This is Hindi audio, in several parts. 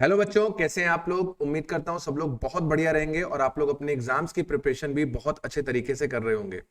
हेलो बच्चों, कैसे हैं आप लोग। उम्मीद करता हूं सब लोग बहुत बढ़िया रहेंगे और आप लोग अपने एग्जाम्स की प्रिपरेशन भी बहुत अच्छे तरीके से कर रहे होंगे।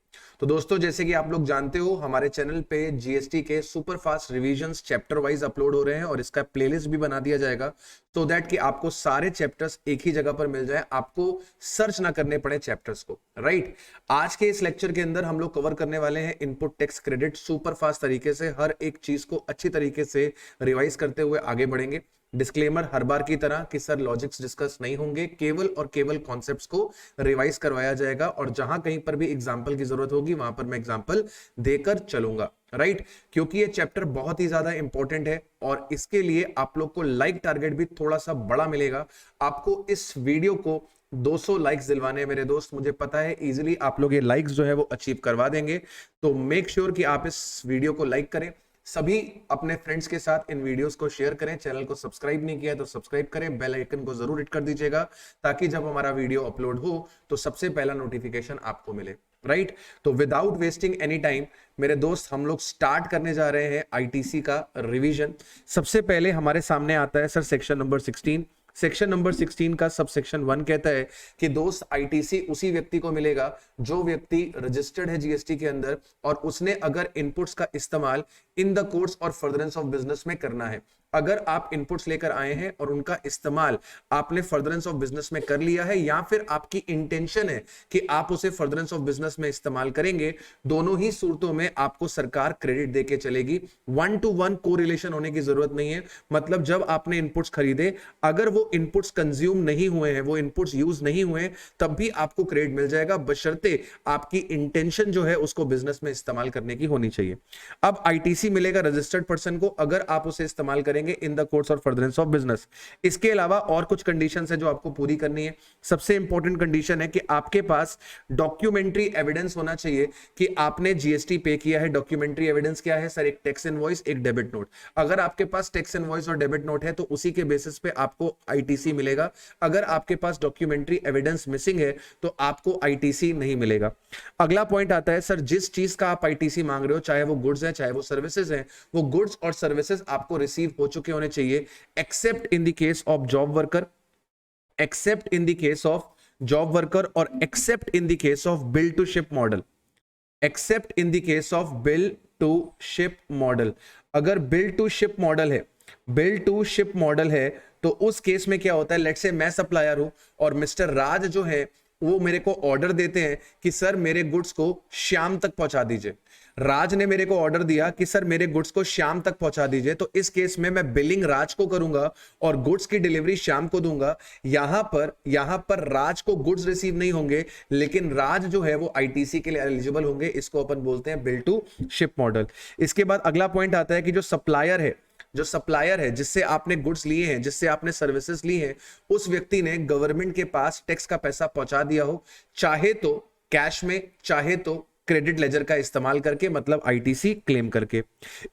तो दोस्तों, जैसे कि आप लोग जानते हो, हमारे चैनल पे जीएसटी के super fast revisions chapter wise upload हो रहे हैं और इसका प्लेलिस्ट भी बना दिया जाएगा सो दैट कि आपको सारे चैप्टर्स एक ही जगह पर मिल जाए, आपको सर्च ना करने पड़े चैप्टर्स को। राइट। आज के इस लेक्चर के अंदर हम लोग कवर करने वाले हैं input tax credit super fast तरीके से, हर एक चीज को अच्छी तरीके से रिवाइज करते हुए आगे बढ़ेंगे। डिस्क्लेमर हर बार की तरह कि सर लॉजिक्स डिस्कस नहीं होंगे, केवल और केवल कॉन्सेप्ट्स को रिवाइज करवाया जाएगा और जहां कहीं पर भी एग्जांपल की जरूरत होगी वहां पर मैं एग्जांपल देकर चलूंगा। राइट। क्योंकि ये चैप्टर बहुत ही ज्यादा इंपॉर्टेंट है और इसके लिए आप लोग को लाइक टारगेट भी थोड़ा सा बड़ा मिलेगा। आपको इस वीडियो को 200 लाइक्स दिलवाने हैं मेरे दोस्त, मुझे पता है इजीली आप लोग ये लाइक्स जो है वो अचीव करवा देंगे। तो मेक श्योर कि आप इस वीडियो को लाइक करें, सभी अपने फ्रेंड्स के साथ इन वीडियोस को शेयर करें। चैनल को सब्सक्राइब नहीं किया है तो सब्सक्राइब करें, बेल आइकन को जरूर हिट कर दीजिएगा ताकि जब हमारा वीडियो अपलोड हो तो सबसे पहला नोटिफिकेशन आपको मिले। राइट। तो विदाउट वेस्टिंग एनी टाइम मेरे दोस्त, हम लोग स्टार्ट करने जा रहे हैं आईटीसी का रिवीजन। सबसे पहले हमारे सामने आता है sir section number 16। Section number 16 का सब सेक्शन 1 कहता है कि दोस्त आईटीसी उसी व्यक्ति को मिलेगा जो व्यक्ति रजिस्टर्ड है जीएसटी के अंदर और उसने अगर इनपुट्स का इस्तेमाल इन द कोर्स और फर्दरेंस ऑफ बिजनेस में करना है। अगर आप इनपुट्स लेकर आए हैं और उनका इस्तेमाल आपने फर्दरेंस ऑफ बिजनेस में कर लिया है या फिर आपकी इंटेंशन है कि आप उसे फर्दरेंस ऑफ बिजनेस में इस्तेमाल करेंगे, दोनों ही सूरतों में आपको सरकार क्रेडिट देके चलेगी। 1 to 1 कोरिलेशन होने की जरूरत नहीं है। मतलब जब आपने इनपुट्स खरीदे, अगर वो इनपुट्स कंज्यूम नहीं हुए हैं, वो इनपुट्स यूज नहीं हुए, तब भी आपको क्रेडिट मिल जाएगा, बशर्ते आपकी इंटेंशन जो है उसको बिजनेस में इस्तेमाल करने की होनी चाहिए। अब आईटीसी मिलेगा रजिस्टर्ड पर्सन को अगर आप उसे इस्तेमाल करेंगे इन द कोर्स और फर्दरेंस ऑफ बिजनेस। इसके अलावा और कुछ कंडीशंस है जो आपको पूरी करनी है। सबसे इंपॉर्टेंट कंडीशन है कि आपके पास डॉक्यूमेंट्री एविडेंस होना चाहिए कि आपने जीएसटी पे किया है। डॉक्यूमेंट्री एविडेंस क्या है सर? एक टैक्स इनवॉइस, एक डेबिट नोट। अगर आपके पास टैक्स इनवॉइस और डेबिट नोट है तो उसी के बेसिस पे आपको आईटीसी मिलेगा। अगर आपके पास डॉक्यूमेंट्री एविडेंस मिसिंग है तो आपको आईटीसी नहीं मिलेगा। अगला पॉइंट आता है सर, जिस चीज का आप आईटीसी मांग रहे हो, चाहे वो गुड्स है चाहे वो सर्विसेज है, वो गुड्स और सर्विसेज आपको रिसीव हो चुके होने चाहिए, except in the case of job worker, except in the case of job worker और except in the case of bill to ship model, except in the case of bill to ship model. अगर बिल टू शिप मॉडल है, बिल टू शिप मॉडल है तो उस केस में क्या होता है, लेट्स से मैं सप्लायर हूं और मिस्टर राज जो है वो मेरे को ऑर्डर देते हैं कि सर मेरे गुड्स को शाम तक पहुंचा दीजिए। राज ने मेरे को ऑर्डर दिया कि सर मेरे गुड्स को शाम तक पहुंचा दीजिए, तो इस केस में मैं बिलिंग राज को करूंगा और गुड्स की डिलीवरी शाम को दूंगा। यहां पर राज को गुड्स रिसीव नहीं होंगे, लेकिन राज जो है वो आईटीसी के लिए एलिजिबल होंगे। इसको अपन बोलते हैं बिल टू शिप मॉडल। इसके बाद अगला पॉइंट आता है कि जो सप्लायर है, जिससे आपने गुड्स लिए हैं, जिससे आपने सर्विसेज ली हैं, उस व्यक्ति ने गवर्नमेंट के पास टैक्स का पैसा पहुंचा दिया हो, चाहे तो कैश में चाहे तो क्रेडिट लेजर का इस्तेमाल करके, मतलब आईटीसी क्लेम करके।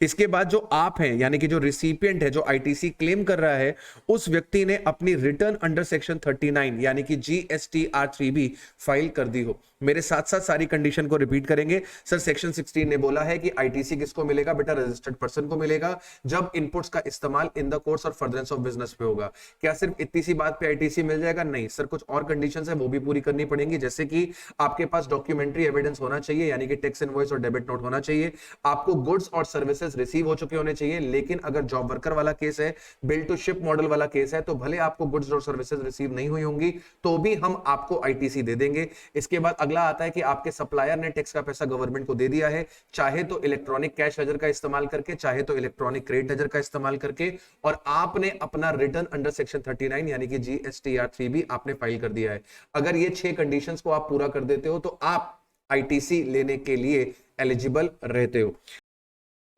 इसके बाद जो आप हैं यानी कि जो रिसिपिएंट है, जो आईटीसी क्लेम कर रहा है, उस व्यक्ति ने अपनी रिटर्न अंडर सेक्शन 39 यानी कि GSTR3B फाइल कर दी हो। मेरे साथ साथ सारी कंडीशन को रिपीट करेंगे। सर सेक्शन 16 ने बोला है कि आईटीसी किसको मिलेगा बेटा? रजिस्टर्ड पर्सन को मिलेगा जब इनपुट्स का इस्तेमाल इन द कोर्स और फर्दरेंस ऑफ बिजनेस पे होगा। क्या सिर्फ इतनी सी बात पे आईटीसी मिल जाएगा? नहीं सर, कुछ और कंडीशंस है वो भी पूरी करनी पड़ेंगी, जैसे कि आपके पास डॉक्यूमेंट्री एविडेंस होना चाहिए यानी कि टैक्स इनवॉइस और डेबिट नोट होना चाहिए, आपको गुड्स और सर्विसेज रिसीव हो चुके होने चाहिए। लेकिन अगर जॉब वर्कर वाला केस है, बिल टू शिप मॉडल वाला केस है, तो भले आपको गुड्स और सर्विसेज रिसीव नहीं हुई होंगी तो भी हम आपको आईटीसी दे देंगे। इसके बाद अगला आता है कि आपके सप्लायर ने टैक्स का पैसा गवर्नमेंट को दे दिया है, चाहे तो इलेक्ट्रॉनिक कैश लेजर का इस्तेमाल करके, चाहे तो इलेक्ट्रॉनिक क्रेडिट लेजर का इस्तेमाल करके, और आपने अपना रिटर्न अंडर सेक्शन 39 यानी कि GSTR3B आपने फाइल कर दिया है। अगर ये 6 कंडीशंस को आप पूरा कर देते हो तो आप आईटीसी लेने के लिए एलिजिबल रहते हो।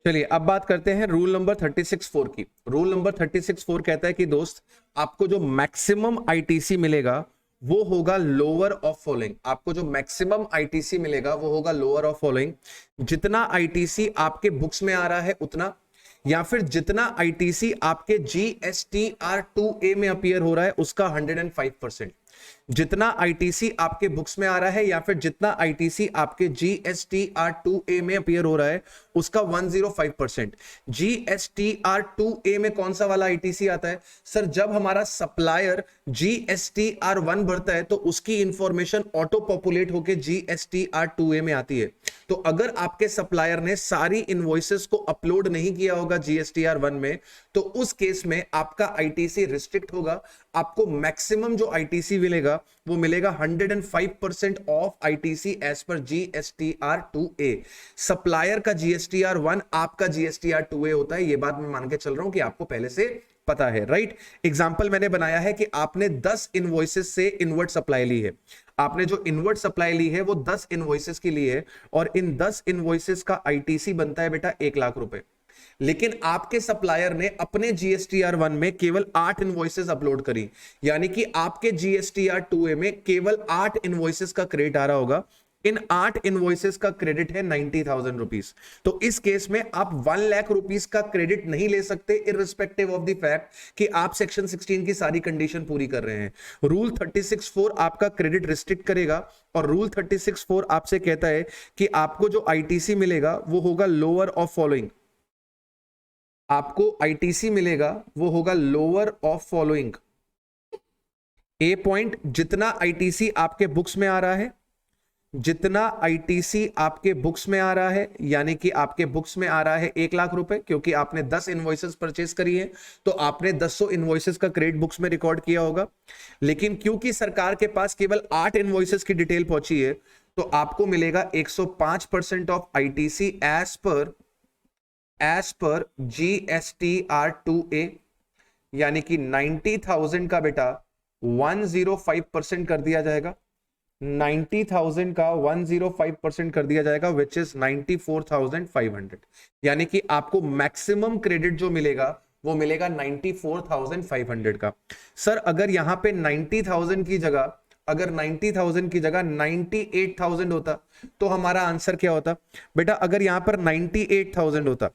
चलिए अब बात करते हैं रूल नंबर 36(4) की। रूल नंबर 36(4) कहता है कि दोस्त आपको जो मैक्सिमम आईटीसी मिलेगा वो होगा लोअर ऑफ फॉलोइंग। आपको जो मैक्सिमम आईटीसी मिलेगा वो होगा लोअर ऑफ फॉलोइंग। जितना आईटीसी आपके बुक्स में आ रहा है उतना, या फिर जितना आईटीसी आपके GSTR2A में अपीयर हो रहा है उसका 105%। जितना आईटीसी आपके बुक्स में आ रहा है या फिर जितना आईटीसी आपके GSTR2A में अपीयर हो रहा है उसका 105%। GSTR2A में कौन सा वाला आईटीसी आता है सर? जब हमारा सप्लायर GSTR1 भरता है तो उसकी इंफॉर्मेशन ऑटो पॉपुलेट होकर GSTR2A में आती है। तो अगर आपके सप्लायर ने सारी इनवॉइसेस को अपलोड नहीं किया होगा GSTR1 में तो उस केस में आपका आईटीसी रिस्ट्रिक्ट होगा। आपको मैक्सिमम जो आईटीसी मिलेगा वो मिलेगा 105% of ITC as per GSTR2A। Supplier का GSTR1 आपका GSTR2A होता है। ये बात मैं मान के चल रहा हूं कि आपको पहले से पता है, राइट? एग्जाम्पल मैंने बनाया है कि आपने 10 इनवॉइसेस से इनवर्ट सप्लाई ली है। आपने जो इनवर्ट सप्लाई ली है वो 10 इनवॉइसेस की ली है और इन 10 इनवॉइसेस का आईटीसी बनता है बेटा 1 लाख रुपए। लेकिन आपके सप्लायर ने अपने GSTR1 में केवल 8 इनवॉइसेस अपलोड करी, यानी कि आपके GSTR2A में केवल 8 इनवॉइसेस का क्रेडिट आ रहा होगा। इन 8 इनवॉइसेस का क्रेडिट है 90,000 रुपीस। तो इस केस में आप 1 लाख रुपीस का क्रेडिट नहीं ले सकते इररिस्पेक्टिव ऑफ द फैक्ट कि आप सेक्शन 16 की सारी कंडीशन पूरी कर रहे हैं। रूल 36(4) आपका क्रेडिट रिस्ट्रिक्ट करेगा और रूल 36(4) आपसे कहता है कि आपको जो आईटीसी मिलेगा वो होगा लोअर ऑफ फॉलोइंग। आपको आईटीसी मिलेगा वो होगा lower of following. A point, जितना आईटीसी आपके बुक्स में आ रहा है, जितना आईटीसी आपके बुक्स में आ रहा है, यानी कि आपके बुक्स में आ रहा है 1 लाख रुपए, क्योंकि आपने 10 इनवॉइसेस परचेस करी है तो आपने 10 इनवॉइसेस का क्रेडिट बुक्स में रिकॉर्ड किया होगा। लेकिन क्योंकि सरकार के पास केवल 8 इनवॉइसेस की डिटेल पहुंची है तो आपको मिलेगा 105% of ITC as per GSTR2A, यानी कि 90,000 का बेटा 105% कर दिया जाएगा। 90,000 का 105% कर दिया जाएगा विच इज 94,500, यानी कि आपको मैक्सिमम क्रेडिट जो मिलेगा वो मिलेगा 94,500 का। सर अगर यहां पे 90,000 की जगह 98,000 होता तो हमारा आंसर क्या होता बेटा? अगर यहां पर 98,000 होता,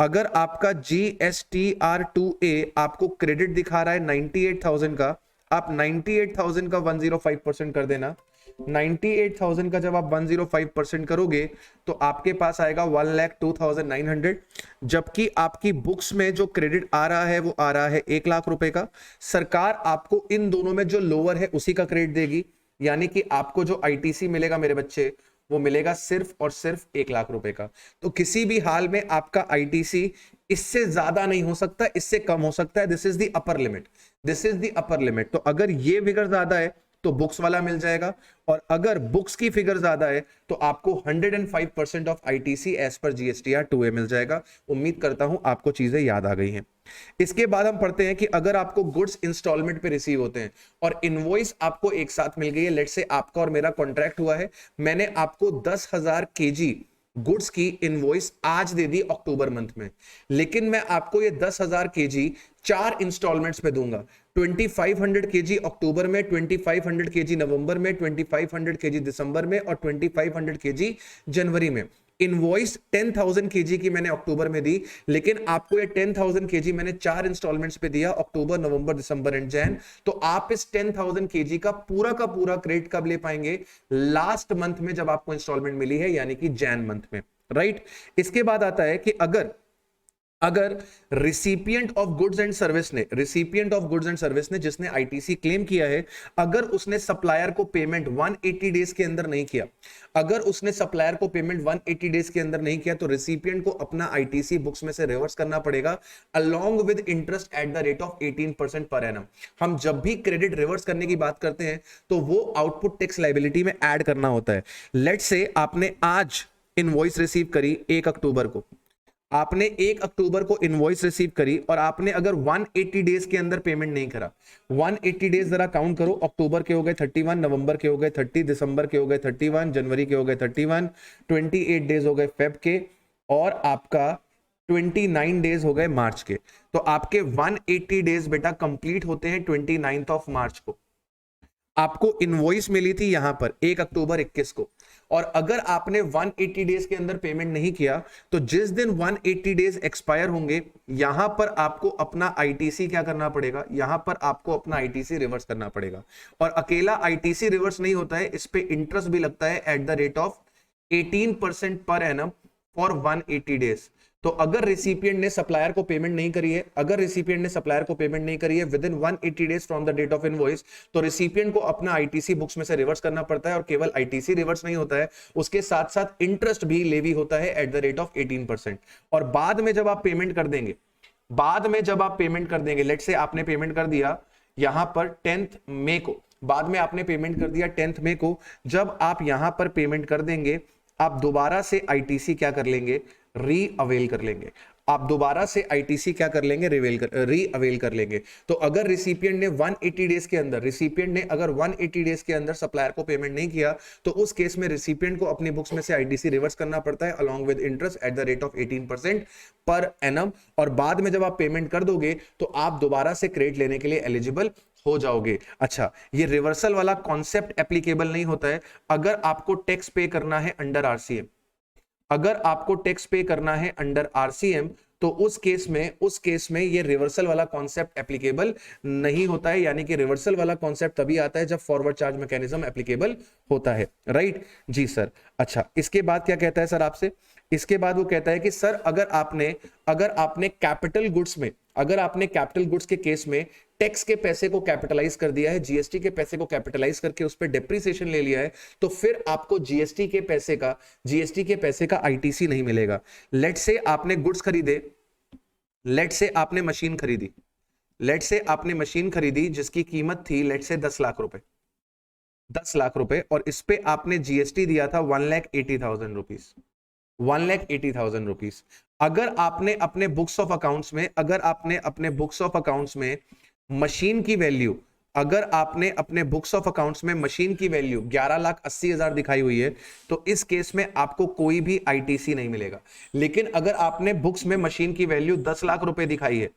अगर आपका GSTR2A आपको क्रेडिट दिखा रहा है 98,000 का, आप 98,000 का 105% कर देना। 98,000 का जब आप 105% करोगे तो आपके पास आएगा 1,02,900, जबकि आपकी बुक्स में जो क्रेडिट आ रहा है वो आ रहा है 1 लाख रुपए का। सरकार आपको इन दोनों में जो लोअर है उसी का क्रेडिट देगी, यानी कि आपको जो आईटीसी मिलेगा मेरे बच्चे वो मिलेगा सिर्फ और सिर्फ 1 लाख रुपए का। तो किसी भी हाल में आपका आईटीसी इससे ज्यादा नहीं हो सकता, इससे कम हो सकता है। This is the upper limit, this is the upper limit. तो अगर ये फिगर ज्यादा है तो बुक्स वाला मिल जाएगा, और अगर बुक्स की फिगर ज्यादा है तो आपको 105% of ITC as per GSTR2A मिल जाएगा। उम्मीद करता हूं आपको चीजें याद आ गई हैं। इसके बाद हम पढ़ते हैं कि अगर आपको गुड्स इंस्टॉलमेंट पे रिसीव होते हैं और इनवॉइस आपको एक साथ मिल गई है, लेट्स से आपका और मेरा कॉन्ट्रैक्ट हुआ है, मैंने आपको 10,000 kg गुड्स की इनवॉइस आज दे दी अक्टूबर मंथ में, लेकिन मैं आपको ये 10,000 kg 4 इंस्टॉलमेंट्स में दूंगा। 2500 kg अक्टूबर में, 2500 kg नवंबर में, 2500 kg दिसंबर में और 2500 kg जनवरी में। इनवॉइस 10,000 kg की मैंने अक्टूबर में दी, लेकिन आपको ये 10,000 kg मैंने 4 इंस्टॉलमेंट्स पे दिया, अक्टूबर, नवंबर, दिसंबर एंड जैन। तो आप इस 10,000 kg का पूरा क्रेडिट कब ले पाएंगे? लास्ट मंथ में जब आपको इंस्टॉलमेंट मिली है, यानी कि जैन मंथ में, राइट? इसके बाद आता है कि अगर recipient of goods and service ने जिसने आईटीसी क्लेम किया है, अगर उसने सप्लायर को पेमेंट 180 डेज के अंदर नहीं किया, अगर उसने सप्लायर को पेमेंट 180 डेज के अंदर नहीं किया तो रिसिपिएंट को अपना आईटीसी बुक्स में से रिवर्स करना पड़ेगा along with interest at the rate of 18% per annum. हम जब भी क्रेडिट रिवर्स करने की बात करते हैं तो वो आउटपुट टैक्स लायबिलिटी में ऐड करना होता है। लेट्स से आपने आज इनवॉइस रिसीव करी 1 अक्टूबर को, आपने 1 अक्टूबर को इनवॉइस रिसीव करी और आपने अगर 180 डेज के अंदर पेमेंट नहीं करा, 180 डेज जरा काउंट करो, अक्टूबर के हो गए 31, नवंबर के हो गए 30, दिसंबर के हो गए 31, जनवरी के हो गए 31, 28 डेज हो गए फेब के, और आपका 29 डेज हो गए मार्च के। तो आपके 180 डेज बेटा कंप्लीट होते हैं 29 ऑफ मार्च को। आपको इनवॉइस मिली थी यहां पर 1 अक्टूबर 21 को, और अगर आपने 180 डेज के अंदर पेमेंट नहीं किया तो जिस दिन 180 डेज एक्सपायर होंगे यहां पर आपको अपना आईटीसी क्या करना पड़ेगा, यहां पर आपको अपना आईटीसी रिवर्स करना पड़ेगा। और अकेला आईटीसी रिवर्स नहीं होता है, इस पे इंटरेस्ट भी लगता है at the rate of 18% per annum for 180 days. तो अगर रिसिपिएंट ने सप्लायर को पेमेंट नहीं करी है, अगर रिसिपिएंट ने सप्लायर को पेमेंट नहीं करी है within 180 days from the date of invoice, तो रिसिपिएंट को अपना आईटीसी बुक्स में से रिवर्स करना पड़ता है। और केवल आईटीसी रिवर्स नहीं होता है, उसके साथ साथ इंटरेस्ट भी लेवी होता है एट द रेट ऑफ 18%। और बाद में जब आप पेमेंट कर देंगे, बाद में जब आप पेमेंट कर देंगे, लेट से आपने पेमेंट कर दिया यहां पर 10th मई को, बाद में आपने पेमेंट कर दिया 10th मई को, जब आप यहां पर पेमेंट कर देंगे आप दोबारा से आईटीसी क्या कर लेंगे, री अवेल कर लेंगे। आप दोबारा से आईटीसी क्या कर लेंगे, री अवेल कर लेंगे। तो अगर रिसिपिएंट ने 180 डेज के अंदर, रिसिपिएंट ने अगर 180 डेज के अंदर सप्लायर को पेमेंट नहीं किया तो उस केस में रिसिपिएंट को अपनी बुक्स में से आईटीसी रिवर्स करना पड़ता है along with interest at the rate of 18% per annum. और बाद में जब आप पेमेंट कर दोगे तो आप दोबारा से क्रेडिट लेने के लिए एलिजिबल हो जाओगे। अच्छा, ये रिवर्सल वाला कॉन्सेप्ट एप्लीकेबल नहीं होता है अगर आपको टैक्स पे करना है अंडर आरसीएम। अगर आपको टैक्स पे करना है अंडर आरसीएम तो उस केस में ये रिवर्सल वाला कॉन्सेप्ट एप्लीकेबल नहीं होता है। यानी कि रिवर्सल वाला कॉन्सेप्ट तभी आता है जब फॉरवर्ड चार्ज मैकेनिज्म एप्लीकेबल होता है। राइट जी सर। अच्छा, इसके बाद क्या कहता है सर आपसे, इसके बाद वो कहता है कि सर अगर आपने कैपिटल गुड्स में, अगर आपने कैपिटल गुड्स के केस में टैक्स के पैसे को कैपिटलाइज कर दिया है, जीएसटी के पैसे को कैपिटलाइज करके उस पर डेप्रिसिएशन ले लिया है, तो फिर आपको जीएसटी के पैसे का आईटीसी नहीं मिलेगा। लेट से आपने गुड्स खरीदे, लेट से आपने मशीन खरीदी, लेट से आपने मशीन खरीदी जिसकी कीमत थी लेट से 10 लाख रुपए, 10 लाख रुपए, और इस पे आपने जीएसटी दिया था 1,80,000 रुपीज, 1,80,000 रुपीज। अगर आपने अपने बुक्स ऑफ अकाउंट्स में, अगर आपने अपने बुक्स ऑफ अकाउंट्स में मशीन की वैल्यू, अगर आपने अपने बुक्स ऑफ अकाउंट्स में मशीन की वैल्यू 11,80,000 दिखाई हुई है तो इस केस में आपको कोई भी आईटीसी नहीं मिलेगा। लेकिन अगर आपने बुक्स में मशीन की वैल्यू 10 लाख रुपए दिखाई है,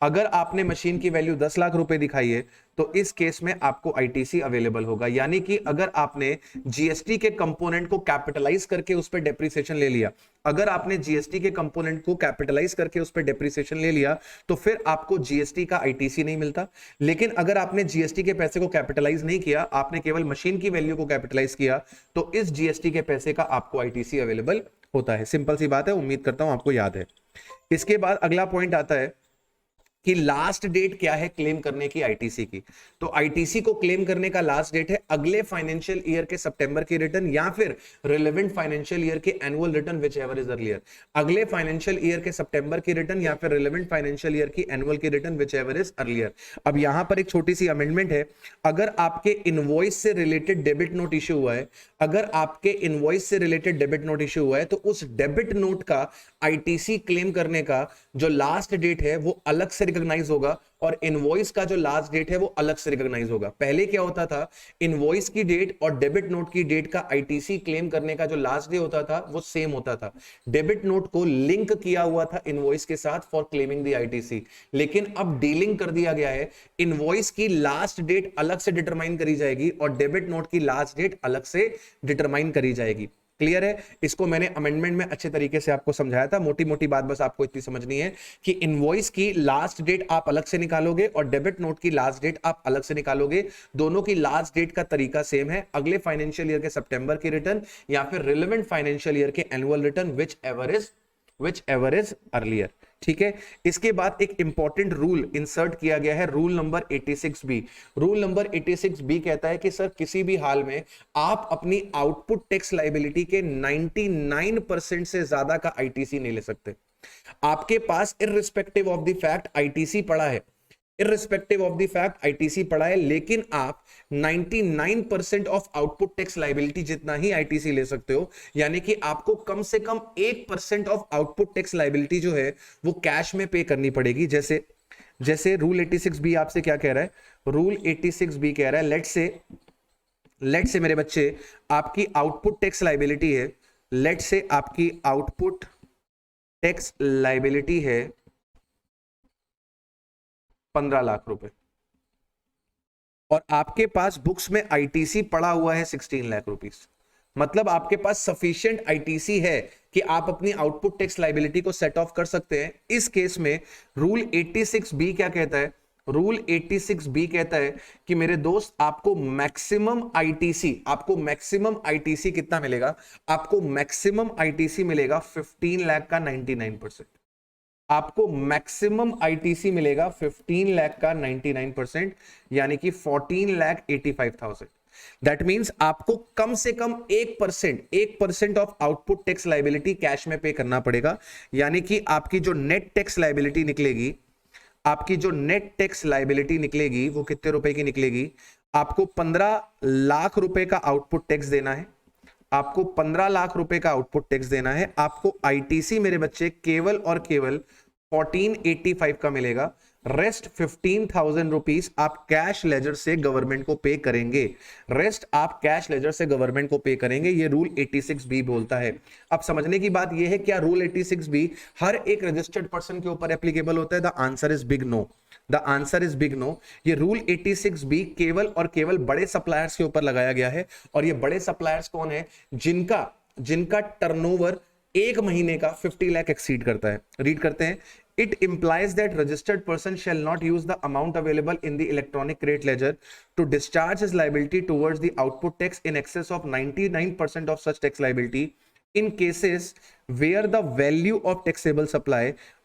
अगर आपने मशीन की वैल्यू 10 लाख रुपए दिखाई है तो इस केस में आपको आईटीसी अवेलेबल होगा। यानी कि अगर आपने जीएसटी के कंपोनेंट को कैपिटलाइज करके उस पर डेप्रिसिएशन ले लिया, अगर आपने जीएसटी के कंपोनेंट को कैपिटलाइज करके उस पर डेप्रिसिएशन ले लिया तो फिर आपको जीएसटी का आईटीसी नहीं मिलता। लेकिन अगर आपने जीएसटी के पैसे को कैपिटलाइज नहीं किया, आपने केवल मशीन की वैल्यू को कैपिटलाइज किया, तो इस जीएसटी के पैसे का आपको आईटीसी अवेलेबल होता है। सिंपल सी बात है, उम्मीद करता हूं आपको याद है। इसके बाद अगला पॉइंट आता है कि लास्ट डेट क्या है क्लेम करने की आईटीसी की। तो आईटीसी को क्लेम करने का लास्ट डेट है अगले फाइनेंशियल ईयर के सितंबर की रिटर्न या फिर रिलेवेंट फाइनेंशियल ईयर के annual return which ever is earlier. अगले फाइनेंशियल ईयर के सितंबर की रिटर्न या फिर रिलेवेंट फाइनेंशियल ईयर की एनुअल की return which ever is earlier. अब यहां पर एक छोटी सी अमेंडमेंट है, अगर आपके इनवॉइस से रिलेटेड डेबिट नोट इश्यू हुआ है, अगर आपके इनवॉइस से रिलेटेड डेबिट नोट इश्यू हुआ है तो उस डेबिट नोट का आईटीसी क्लेम करने का जो लास्ट डेट है वो अलग से रिकॉग्नाइज होगा और इनवॉइस का जो लास्ट डेट है वो अलग से रिकॉग्नाइज होगा। पहले क्या होता था, इनवॉइस की डेट और डेबिट नोट की डेट का आईटीसी क्लेम करने का जो लास्ट डे होता था वो सेम होता था। डेबिट नोट को लिंक किया हुआ था इनवॉइस के साथ फॉर क्लेमिंग द आईटीसी। लेकिन अब डीलिंग कर दिया गया है, इनवॉइस की लास्ट डेट अलग से डिटरमाइन करी जाएगी और डेबिट नोट की लास्ट डेट अलग से डिटरमाइन करी जाएगी। क्लियर है? इसको मैंने अमेंडमेंट में अच्छे तरीके से आपको समझाया था। मोटी मोटी बात बस आपको इतनी समझनी है कि इनवॉइस की लास्ट डेट आप अलग से निकालोगे और डेबिट नोट की लास्ट डेट आप अलग से निकालोगे। दोनों की लास्ट डेट का तरीका सेम है, अगले फाइनेंशियल ईयर के सितंबर की रिटर्न या फिर रिलेवेंट फाइनेंशियल ईयर के annual return which ever is earlier. ठीक है। इसके बाद एक इंपॉर्टेंट रूल इंसर्ट किया गया है, rule number 86B। Rule number 86B कहता है कि सर किसी भी हाल में आप अपनी आउटपुट टैक्स लायबिलिटी के 99% से ज्यादा का आईटीसी नहीं ले सकते। आपके पास irrespective of the fact ITC पड़ा है, irrespective of the fact ITC पड़ा है, लेकिन आप 99% ऑफ आउटपुट टैक्स लायबिलिटी जितना ही आईटीसी ले सकते हो। यानी कि आपको कम से कम 1% ऑफ आउटपुट टैक्स लायबिलिटी जो है वो कैश में पे करनी पड़ेगी। जैसे रूल 86B आपसे क्या कह रहा है, रूल 86B कह रहा है लेट से मेरे बच्चे आपकी आउटपुट टैक्स लायबिलिटी है, लेट से आपकी आउटपुट टैक्स लायबिलिटी है 15 लाख रुपए और आपके पास बुक्स में आईटीसी पड़ा हुआ है 16 लाख रुपीस। मतलब आपके पास सफिशिएंट आईटीसी है कि आप अपनी आउटपुट टैक्स लायबिलिटी को सेट ऑफ कर सकते हैं। इस केस में रूल 86 बी क्या कहता है? रूल 86 बी कहता है कि मेरे दोस्त आपको मैक्सिमम आईटीसी कितना मिलेगा? आपको मैक्सिमम आईटीसी मिलेगा 15 लाख का 99%। आपको मैक्सिमम आईटीसी मिलेगा 15 लाख का 99%, यानी कि 14,85,000। दैट मींस आपको कम से कम 1% of output tax liability cash में पे करना पड़ेगा। यानी कि आपकी जो नेट टैक्स लायबिलिटी निकलेगी वो कितने रुपए की निकलेगी? आपको 15 लाख रुपए का आउटपुट टैक्स देना है। आपको 15 लाख रुपए का आउटपुट टैक्स देना है। आपको आईटीसी मेरे बच्चे केवल और केवल 1485 का मिलेगा। रेस्ट 15,000 रुपीज आप कैश लेजर से गवर्नमेंट को पे करेंगे। ये रूल 86 बी बोलता है। अब समझने की बात यह है, क्या रूल 86 बी हर एक रजिस्टर्ड पर्सन के ऊपर एप्लीकेबल होता है? The answer is big no. ये रूल 86 बी केवल और केवल बड़े सप्लायर्स के ऊपर लगाया गया है। और ये बड़े सप्लायर्स कौन है? जिनका टर्नओवर एक महीने का 50 लाख एक्सीड करता है। रीड करते हैं। It implies that registered person shall not use the amount available in the electronic credit ledger to discharge his liability towards the output tax in excess of 99% of such tax liability in cases where the value of taxable supply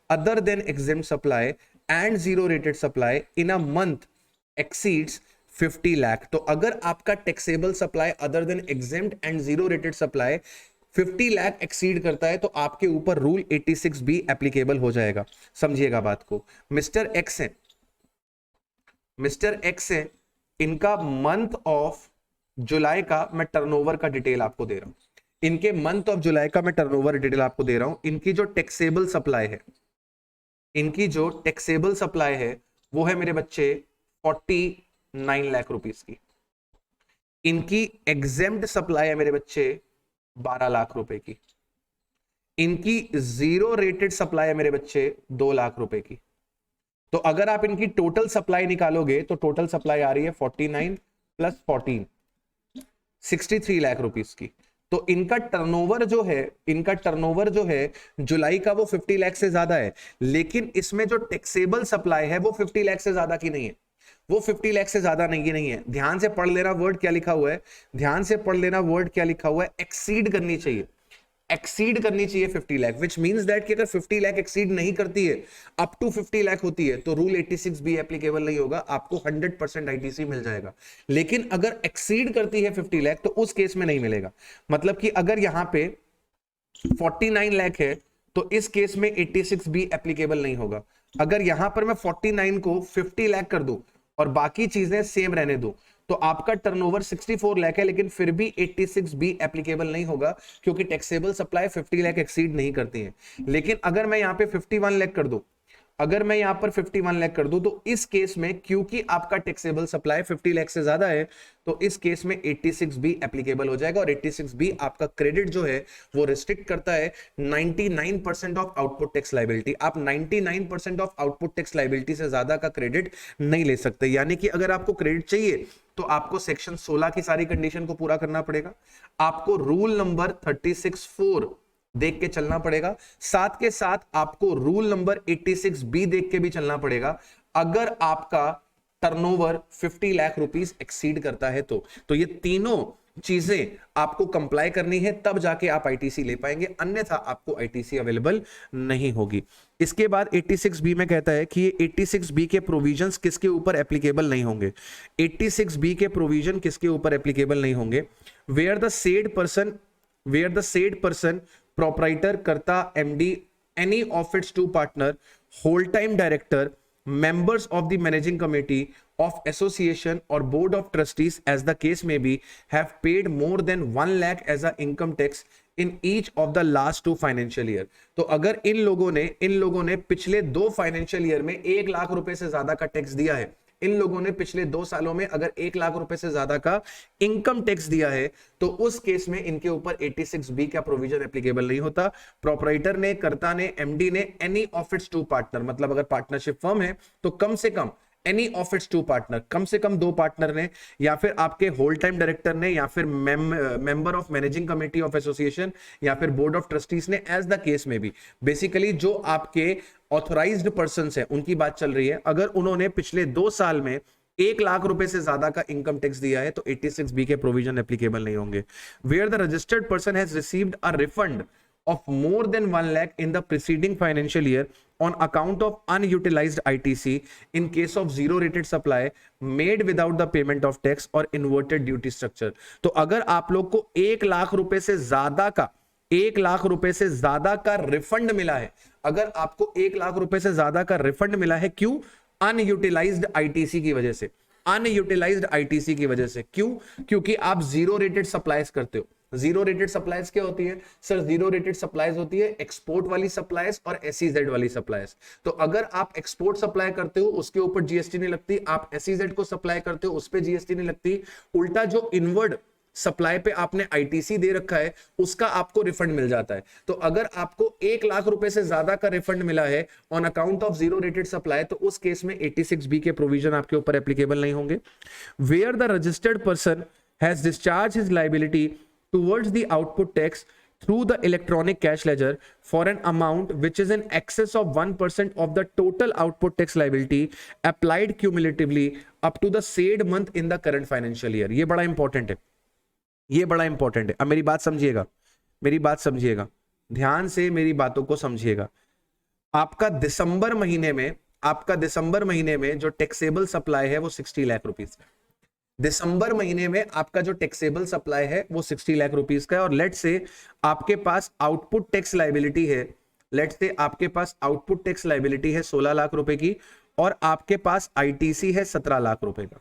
other than exempt supply and zero rated supply in a month exceeds 50 lakh। तो अगर आपका taxable supply other than exempt and zero rated supply 50 lakh exceed करता है तो आपके ऊपर रूल 86 बी एप्लीकेबल हो जाएगा। समझिएगा बात को। मिस्टर एक्स है, इनका मंथ ऑफ जुलाई का मैं टर्नओवर का डिटेल आपको दे रहा हूं। इनके मंथ ऑफ जुलाई का मैं टर्नओवर डिटेल आपको दे रहा हूं। इनकी जो टैक्सेबल सप्लाई है वो है मेरे बच्चे 49 लाख रुपीस की। इनकी एग्जेम्प्ट सप्लाई है मेरे बच्चे 12 लाख रुपए की। इनकी जीरो रेटेड सप्लाई है मेरे बच्चे 2 लाख रुपए की। तो अगर आप इनकी टोटल सप्लाई निकालोगे तो टोटल सप्लाई आ रही है 49 प्लस 14 63 लाख रुपीस की। तो इनका टर्नओवर जो है जुलाई का वो 50 लाख से ज्यादा है, लेकिन इसमें जो टैक्सेबल सप्लाई है वो 50 लाख से ज्यादा की नहीं है। वो 50 लाख से ज्यादा नहीं है। ध्यान से पढ़ लेना वर्ड क्या लिखा हुआ है, एक्सीड करनी चाहिए 50 लाख, विच मींस दैट कि अगर 50 लाख एक्सीड नहीं करती है, अप टू 50 लाख होती है, तो रूल 86 बी एप्लीकेबल नहीं होगा, आपको 100% आईटीसी मिल जाएगा। लेकिन अगर एक्सीड करती है 50 लाख तो उस केस में नहीं मिलेगा। मतलब कि अगर यहां पे 49 लाख है तो इस केस में 86 बी एप्लीकेबल नहीं होगा। अगर यहां पर मैं 49 को 50 लाख कर दूं और बाकी चीजें सेम रहने दो तो आपका टर्नओवर 64 लाख है, लेकिन फिर भी 86 बी एप्लीकेबल नहीं होगा क्योंकि टैक्सेबल सप्लाई 50 लाख एक्सीड नहीं करती है। लेकिन अगर मैं यहां पे 51 लाख कर दूं, तो इस केस में क्योंकि आपका टैक्सेबल सप्लाई 50 लाख से ज्यादा है तो इस केस में 86 बी एप्लीकेबल हो जाएगा। और 86 बी आपका क्रेडिट जो है वो रिस्ट्रिक्ट करता है 99% ऑफ आउटपुट टैक्स लायबिलिटी। आप 99% ऑफ आउटपुट टैक्स लायबिलिटी से ज्यादा का क्रेडिट नहीं ले सकते। यानी कि अगर आपको क्रेडिट चाहिए तो आपको सेक्शन 16 की सारी कंडीशन को पूरा करना पड़ेगा। आपको रूल नंबर 36(4) देख के चलना पड़ेगा। साथ के साथ आपको रूल नंबर 86 बी देख के भी चलना पड़ेगा। अगर आपका टर्नओवर 50 लाख रुपीस एक्सीड करता है तो ये तीनों चीजें आपको कंप्लाई करनी है, तब जाके आप आईटीसी ले पाएंगे, अन्यथा आपको आईटीसी अवेलेबल नहीं होगी। इसके बाद 86 बी में कहता है कि 86 बी के प्रोविजंस किसके ऊपर एप्लीकेबल नहीं होंगे। 86 बी के प्रोविजन किसके ऊपर एप्लीकेबल नहीं होंगे? Where the said person proprietor, karta, MD, any of its two partner, whole time director, members of the managing committee of association or board of trustees as the case may be, have paid more than 1 lakh as a income tax in each of the last 2 financial year। तो अगर इन लोगों ने पिछले 2 फाइनेंशियल ईयर में 1 लाख रुपए से ज्यादा का टैक्स दिया है, इन लोगों ने पिछले 2 सालों में अगर 1 लाख रुपए से ज्यादा का इनकम टैक्स दिया है तो उस केस में इनके ऊपर 86 बी का प्रोविजन एप्लीकेबल नहीं होता। प्रोपराइटर ने, कर्ता ने, एमडी ने, एनी ऑफ इट्स 2 पार्टनर, मतलब अगर पार्टनरशिप फर्म है तो कम से कम any of its two partner, कम से कम 2 पार्टनर ने, या फिर आपके होल टाइम डायरेक्टर ने, या फिर member of managing committee of association, या फिर बोर्ड ऑफ ट्रस्टीज ने, एज द केस में भी, बेसिकली जो आपके ऑथोराइज्ड पर्संस है उनकी बात चल रही है, अगर उन्होंने पिछले 2 साल में 1 लाख रुपए से ज्यादा का इनकम टैक्स दिया है तो 86B के प्रोविजन एप्लीकेबल नहीं होंगे। Where the registered person has received a refund of more than 1 lakh in the preceding financial year on account of unutilized ITC in case of zero rated supply made without the payment of tax or inverted duty structure। तो अगर आप लोग को 1 लाख रुपए से ज्यादा का 1 लाख रुपए से ज्यादा का रिफंड मिला है, अगर आपको 1 लाख रुपए से ज्यादा का रिफंड मिला है, क्यों? अनयूटिलाइज्ड आईटीसी की वजह से, अनयूटिलाइज्ड आईटीसी की वजह से। क्यों? क्योंकि आप जीरो रेटेड सप्लाईज करते हो। जीरो रेटेड सप्लाईज क्या होती है सर? जीरो रेटेड सप्लाईज होती है एक्सपोर्ट वाली सप्लाईज और एसईजेड वाली सप्लाईज। तो अगर आप एक्सपोर्ट सप्लाई करते हो उसके ऊपर जीएसटी नहीं लगती, आप एसईजेड को सप्लाई करते हो उस पर जीएसटी नहीं लगती। उल्टा जो इनवर्ड सप्लाई पे आपने आईटीसी दे रखा है उसका आपको रिफंड मिल जाता है। तो अगर आपको 1 लाख रुपए से ज्यादा का रिफंड मिला है on account of zero rated supply, तो उस केस में 86B के प्रोविजन आपके ऊपर एप्लीकेबल नहीं होंगे। Where the registered person has discharge his liability towards the output tax through the electronic cash ledger for an amount which is in excess of 1% of the total output tax liability applied cumulatively up to the said month in the current financial year। ये बड़ा इंपॉर्टेंट है, ये बड़ा इंपॉर्टेंट है। अब मेरी बात समझिएगा, मेरी बात समझिएगा, ध्यान से मेरी बातों को समझिएगा। आपका दिसंबर महीने में, आपका दिसंबर महीने में जो टैक्सेबल सप्लाई है वो 60 लाख रुपीस का। दिसंबर महीने में आपका जो टैक्सेबल सप्लाई है वो 60 लाख रुपीस का है। और लेट से आपके पास आउटपुट टैक्स लायबिलिटी है, लेट से आपके पास आउटपुट टैक्स लायबिलिटी है 16 लाख रुपए की, और आपके पास आईटीसी है 17 लाख रुपए का।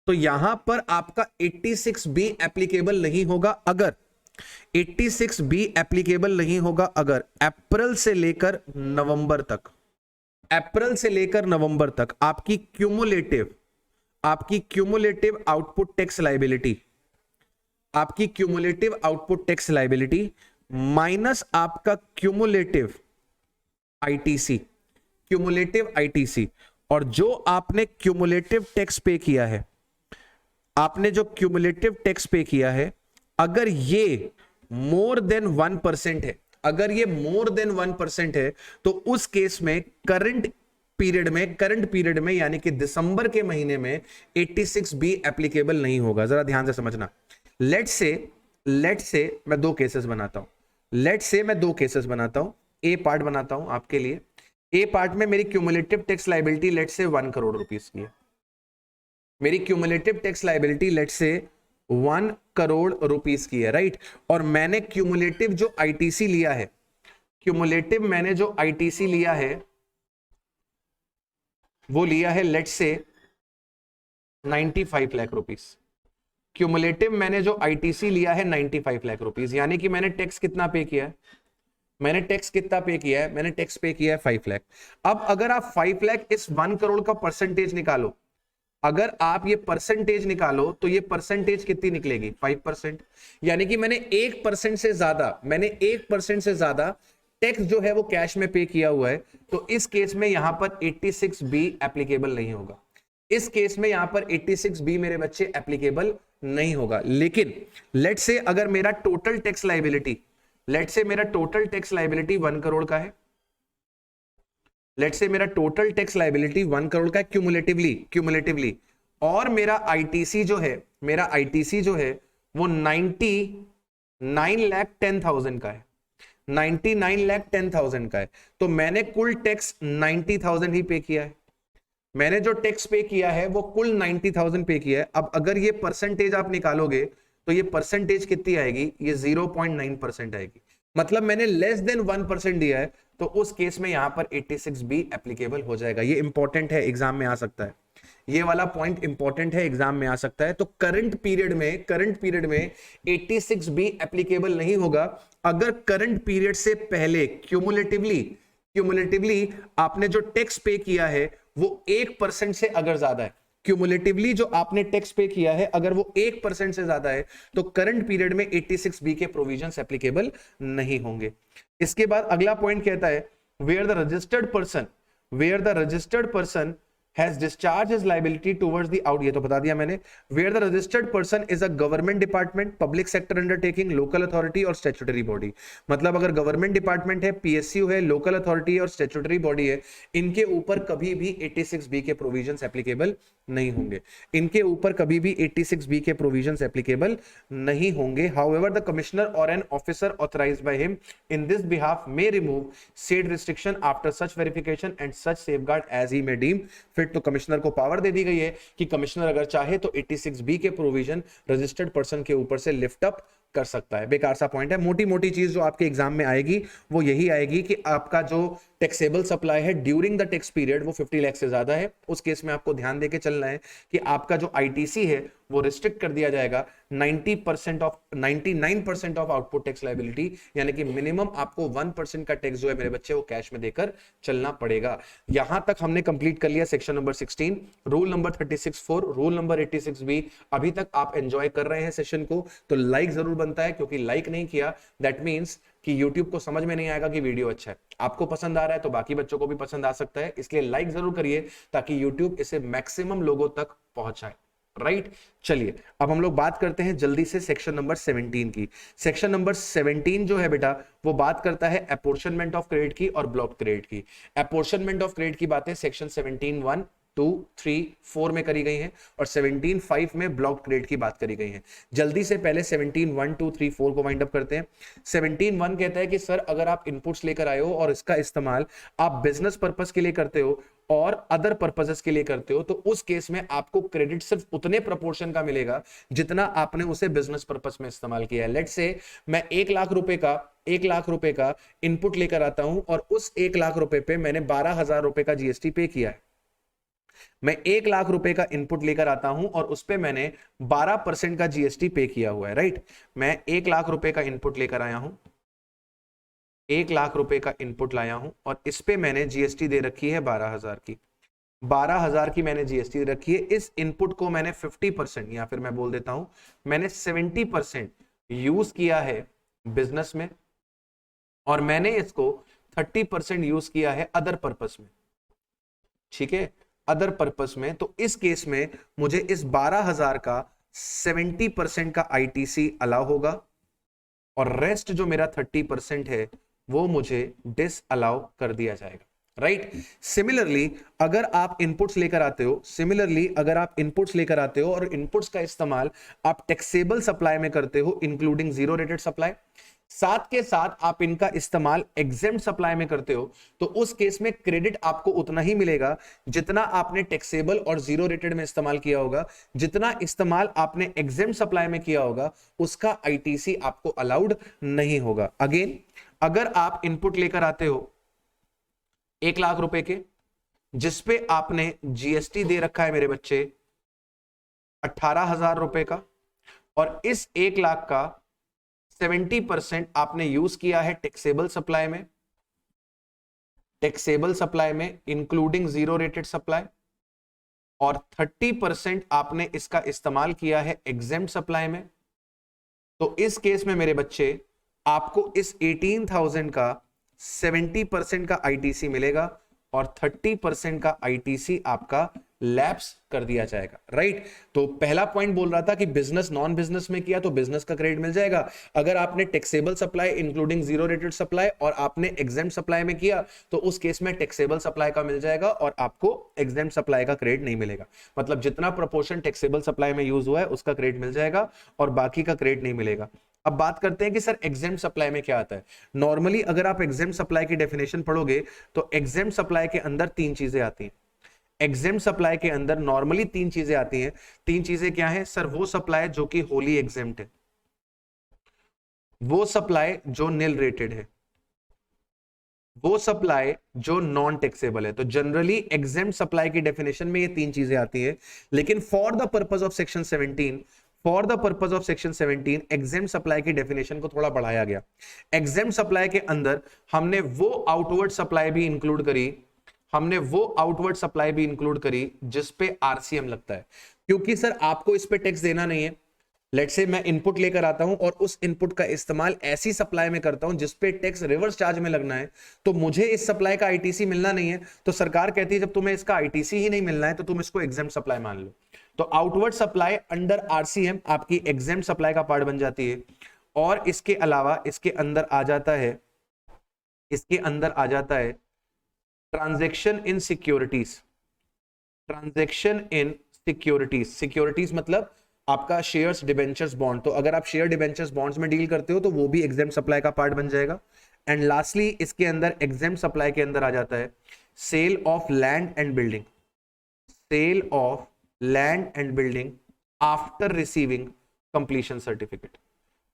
तो यहां पर आपका 86B एप्लीकेबल नहीं होगा अगर 86B एप्लीकेबल नहीं होगा अगर अप्रैल से लेकर नवंबर तक, अप्रैल से लेकर नवंबर तक आपकी क्यूमुलेटिव आउटपुट टैक्स लायबिलिटी, आपकी cumulative output tax liability minus आपका क्यूमुलेटिव आईटीसी, और जो आपने क्यूमुलेटिव टैक्स पे किया है, आपने जो क्यूमुलेटिव टैक्स पे किया है, अगर ये मोर देन 1% है, अगर ये मोर देन 1% है, तो उस केस में करंट पीरियड में यानी कि दिसंबर के महीने में 86B एप्लीकेबल नहीं होगा। जरा ध्यान से समझना। लेट से मैं 2 केसेस बनाता हूं, ए पार्ट बनाता हूं आपके लिए। ए पार्ट में मेरी क्यूमुलेटिव टैक्स लायबिलिटी लेट से 1 करोड़ रुपीस की है। मेरी क्यूमुलेटिव टैक्स लायबिलिटी लेट से 1 करोड़ रुपीस की है, राइट। और मैंने क्यूमुलेटिव जो आईटीसी लिया है, क्यूमुलेटिव मैंने जो आईटीसी लिया है वो लिया है लेट से 95 लाख रुपीस। क्यूमुलेटिव मैंने जो आईटीसी लिया है 95 लाख रुपीस, यानी कि मैंने टैक्स कितना पे किया है? मैंने टैक्स पे किया है 5 लाख। अब अगर आप 5 लाख इस 1 करोड़ का परसेंटेज निकालो, अगर आप ये परसेंटेज निकालो तो ये परसेंटेज कितनी निकलेगी? 5%। यानी कि मैंने 1% से ज्यादा टैक्स जो है वो कैश में पे किया हुआ है। तो इस केस में यहां पर 86B एप्लीकेबल नहीं होगा। इस केस में यहां पर 86B मेरे बच्चे एप्लीकेबल नहीं होगा। लेकिन लेट से अगर मेरा टोटल टैक्स लायबिलिटी 1 करोड़ का है, लेट से मेरा टोटल टैक्स लायबिलिटी 1 करोड़ का है क्यूमुलेटिवली, और मेरा आईटीसी जो है वो 99 लाख 10,000 का है, 99 लाख 10,000 का है। तो मैंने कुल टैक्स 90,000 ही पे किया है। मैंने जो टैक्स पे किया है वो कुल 90,000 पे किया है। अब अगर ये परसेंटेज आप निकालोगे तो ये परसेंटेज कितनी आएगी? ये 0.9% आएगी। मतलब मैंने लेस देन 1% दिया है, तो उस केस में यहां पर 86B एप्लीकेबल हो जाएगा। ये इंपॉर्टेंट है, एग्जाम में आ सकता है, ये वाला पॉइंट इंपॉर्टेंट है, एग्जाम में आ सकता है। तो करंट पीरियड में 86B एप्लीकेबल नहीं होगा अगर करंट पीरियड से पहले क्यूमुलेटिवली आपने जो टैक्स पे किया है वो 1% से अगर ज्यादा है। क्यूमुलेटिवली जो आपने टैक्स पे किया है अगर वो 1% से ज्यादा है तो करंट पीरियड में 86B के प्रोविजंस एप्लीकेबल नहीं होंगे। इसके बाद अगला पॉइंट कहता है where the registered person has discharged his liability towards the out, ये तो बता दिया मैंने, where the registered person is a government department, public sector undertaking, local authority और statutory body. मतलब अगर गवर्नमेंट डिपार्टमेंट है, पीएसयू है, लोकल अथॉरिटी और स्टैट्यूटरी बॉडी है, इनके ऊपर कभी भी 86B के प्रोविजंस एप्लीकेबल नहीं होंगे, इनके ऊपर कभी भी 86B के प्रोविजंस एप्लीकेबल नहीं होंगे. हाउएवर द कमिश्नर और an officer authorized by him in this behalf may remove said restriction after such verification and such safeguard as he may deem fit. तो कमिश्नर को पावर दे दी गई है कि कमिश्नर अगर चाहे तो 86B के प्रोविजन रजिस्टर्ड पर्सन के ऊपर से लिफ्ट अप कर सकता है. बेकार सा पॉइंट है. मोटी मोटी चीज जो आपके एग्जाम में आएगी वो यही आएगी कि आपका जो टैक्सेबल सप्लाई है ड्यूरिंग द टैक्स पीरियड वो 50 लाख से ज्यादा है, उस केस में आपको ध्यान देके चलना है कि आपका जो आईटीसी है वो रिस्ट्रिक्ट कर दिया जाएगा 99% ऑफ आउटपुट टैक्स लायबिलिटी, यानी कि मिनिमम आपको 1% का टैक्स जो है मेरे बच्चे वो कैश में देकर चलना पड़ेगा. यहां तक हमने कंप्लीट कर लिया section number 16. Rule number 36(4), rule number 86B. अभी तक आप एंजॉय कर रहे हैं सेशन को तो लाइक जरूर बनता है, क्योंकि लाइक नहीं किया दैट मीन्स कि YouTube को समझ में नहीं आएगा कि वीडियो अच्छा है. आपको पसंद आ रहा है तो बाकी बच्चों को भी पसंद आ सकता है, इसलिए लाइक जरूर करिए ताकि YouTube इसे मैक्सिमम लोगों तक पहुंचाए. राइट, चलिए अब हम लोग बात करते हैं जल्दी से सेक्शन नंबर 17 की. सेक्शन नंबर 17 जो है बेटा वो बात करता है अपॉर्शनमेंट ऑफ क्रेडिट की और ब्लॉक क्रेडिट की. अपॉर्शनमेंट ऑफ क्रेडिट की बातें सेक्शन 17(1), 2, 3, 4 में करी गई हैं और 17(5) में ब्लॉक क्रेडिट की बात करी गई है. जल्दी से पहले 17(1), 2, 3, 4 को वाइंड अप करते हैं. 17(1) कहता है कि सर अगर आप इनपुट्स लेकर आए हो और इसका इस्तेमाल आप बिजनेस पर्पस के लिए करते हो और अदर पर्पसेस के लिए करते हो तो उस केस में आपको क्रेडिट सिर्फ उतने प्रोपोर्शन का मिलेगा जितना आपने उसे बिजनेस पर्पस में इस्तेमाल किया है. लेट्स से मैं 1 लाख रुपए का इनपुट लेकर आता हूं और उस 1 लाख रुपए पे मैंने 12,000 रुपए का जीएसटी पे किया है. मैं 1 लाख रुपए का इनपुट लेकर आता हूं और उस पे मैंने 12% का जीएसटी पे किया हुआ है. राइट, मैं 1 लाख रुपए का इनपुट लेकर आया हूं, 1 लाख रुपए का इनपुट लाया हूं और इस पे मैंने जीएसटी दे रखी है 12,000 की. 12,000 की मैंने जीएसटी दे रखी है. इस इनपुट को मैंने 50% या फिर मैं बोल देता हूं मैंने 70% यूज किया है बिजनेस में और मैंने इसको 30% यूज किया है अदर पर्पस में. ठीक है, अदर पर्पस में. तो इस केस में मुझे इस 12,000 का 70% का आईटीसी अलाउ होगा और रेस्ट जो मेरा 30% है वो मुझे डिस अलाउ कर दिया जाएगा. राइट, सिमिलरली अगर आप इनपुट्स लेकर आते हो और इनपुट्स का इस्तेमाल आप टैक्सेबल सप्लाई में करते हो इंक्लूडिंग जीरो रेटेड सप्लाई, साथ के साथ आप इनका इस्तेमाल एग्जेम्प्ट सप्लाई में करते हो तो उस केस में क्रेडिट आपको उतना ही मिलेगा जितना आपने टैक्सेबल और जीरो रेटेड में इस्तेमाल किया होगा. जितना इस्तेमाल आपने एग्जेम्प्ट सप्लाई में किया होगा उसका आईटीसी आपको अलाउड नहीं होगा. अगेन, अगर आप इनपुट लेकर आते हो 1 लाख रुपए के जिसपे आपने जीएसटी दे रखा है मेरे बच्चे 18,000 रुपए का और इस 1 लाख का 70% आपने यूज किया है टैक्सेबल सप्लाई में इंक्लूडिंग जीरो रेटेड सप्लाई और 30% आपने इसका इस्तेमाल किया है एग्जेम्प्ट सप्लाई में. तो इस केस में मेरे बच्चे आपको इस 18,000 का 70% का आईटीसी मिलेगा और 30% का आईटीसी आपका लैप्स कर दिया जाएगा. राइट, तो पहला पॉइंट बोल रहा था कि बिजनेस नॉन बिजनेस में किया तो बिजनेस का क्रेडिट मिल जाएगा. अगर आपने taxable supply including zero rated supply और आपने एग्जेम्प्ट सप्लाई में किया तो उस केस में टैक्सेबल सप्लाई का मिल जाएगा और आपको एग्जेम्प्ट सप्लाई का क्रेडिट नहीं मिलेगा. मतलब जितना प्रोपोर्शन टैक्सेबल सप्लाई में यूज हुआ है उसका क्रेडिट मिल जाएगा और बाकी का क्रेडिट नहीं मिलेगा. अब बात करते हैं कि सर एग्जेम्प्ट सप्लाई में क्या आता है. नॉर्मली अगर आप एग्जेम्प्ट सप्लाई की डेफिनेशन पढ़ोगे तो एग्जेम्प्ट सप्लाई के अंदर 3 चीजें आती हैं. एग्जेम्प्ट सप्लाई के अंदर नॉर्मली 3 चीजें आती हैं. 3 चीजें क्या है सर? वो सप्लाई जो कि होली एग्जेम्प्ट है, वो सप्लाई जो नील रेटेड है, वो सप्लाई जो नॉन टैक्सेबल है. तो जनरली एग्जेम्प्ट सप्लाई की डेफिनेशन में ये 3 चीजें आती हैं. लेकिन for the purpose of section 17 exempt supply की डेफिनेशन को थोड़ा बढ़ाया गया. एग्जेम्प्ट सप्लाई के अंदर हमने वो आउटवर्ड सप्लाई भी इंक्लूड करी जिस पे आरसीएम लगता है. क्योंकि सर आपको इस पे टैक्स देना नहीं है, लेट्स से मैं इनपुट लेकर आता हूं और उस इनपुट का इस्तेमाल ऐसी सप्लाई में करता हूं जिसपे टैक्स रिवर्स चार्ज में लगना है, तो मुझे इस सप्लाई का आईटीसी मिलना नहीं है, तो सरकार कहती है जब तुम्हें इसका आईटीसी ही नहीं मिलना है तो तुम इसको एग्जेम्प्ट सप्लाई मान लो। तो आउटवर्ड सप्लाई अंडर आरसीएम आपकी एग्जेम्प्ट सप्लाई का पार्ट बन जाती है। और इसके अलावा इसके अंदर आ जाता है transaction in securities. Transaction in securities मतलब आपका शेयर्स, डिबेंचर्स, बॉन्ड। तो अगर आप शेयर, डिबेंचर्स, बॉन्ड्स में डील करते हो तो वो भी एग्जेम्प्ट सप्लाई का पार्ट बन जाएगा। एंड लास्टली इसके अंदर एग्जेम्प्ट सप्लाई के अंदर आ जाता है sale of land and building. Sale of land and building after receiving completion certificate.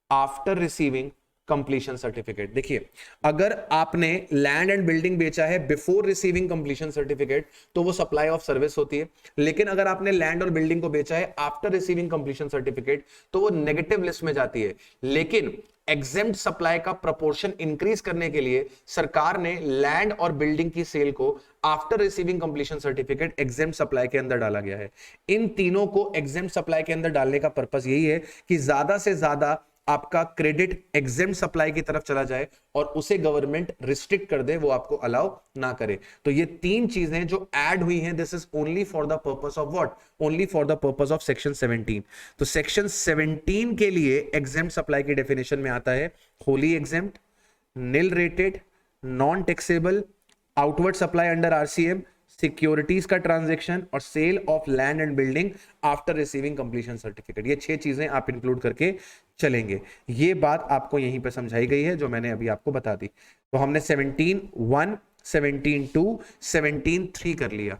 After receiving completion certificate. देखिए, अगर आपने लैंड एंड बिल्डिंग बेचा है बिफोर रिसीविंग कंप्लीशन सर्टिफिकेट तो वो सप्लाई ऑफ सर्विस होती है, लेकिन अगर आपने लैंड और बिल्डिंग को बेचा है आफ्टर रिसीविंग कंप्लीशन सर्टिफिकेट तो वो नेगेटिव लिस्ट में जाती है। लेकिन एग्जेम्प्ट सप्लाई का प्रोपोर्शन इंक्रीज करने के लिए सरकार ने लैंड और बिल्डिंग की सेल को after receiving completion certificate exempt supply के अंदर डाला गया है। इन तीनों को एग्जेम्प्ट सप्लाई के अंदर डालने का पर्पस यही है कि ज्यादा से ज्यादा आपका क्रेडिट एग्जेम्प्ट सप्लाई की तरफ चला जाए और उसे गवर्नमेंट रिस्ट्रिक्ट कर दे, वो आपको अलाउ ना करे। तो ये तीन चीजें जो ऐड हुई हैं, this is only for the purpose of what? Only for the purpose of section 17। तो सेक्शन 17 के लिए एग्जेम्प्ट सप्लाई की डेफिनेशन में आता है wholly exempt, nil rated, non taxable, outward supply under RCM, securities का ट्रांजैक्शन और sale of land and building after receiving completion certificate. ये 6 चीजें आप इंक्लूड करके चलेंगे। ये बात आपको यहीं पे समझाई गई है जो मैंने अभी आपको बता दी। तो हमने 17(1), 17(2), 17(3) कर लिया।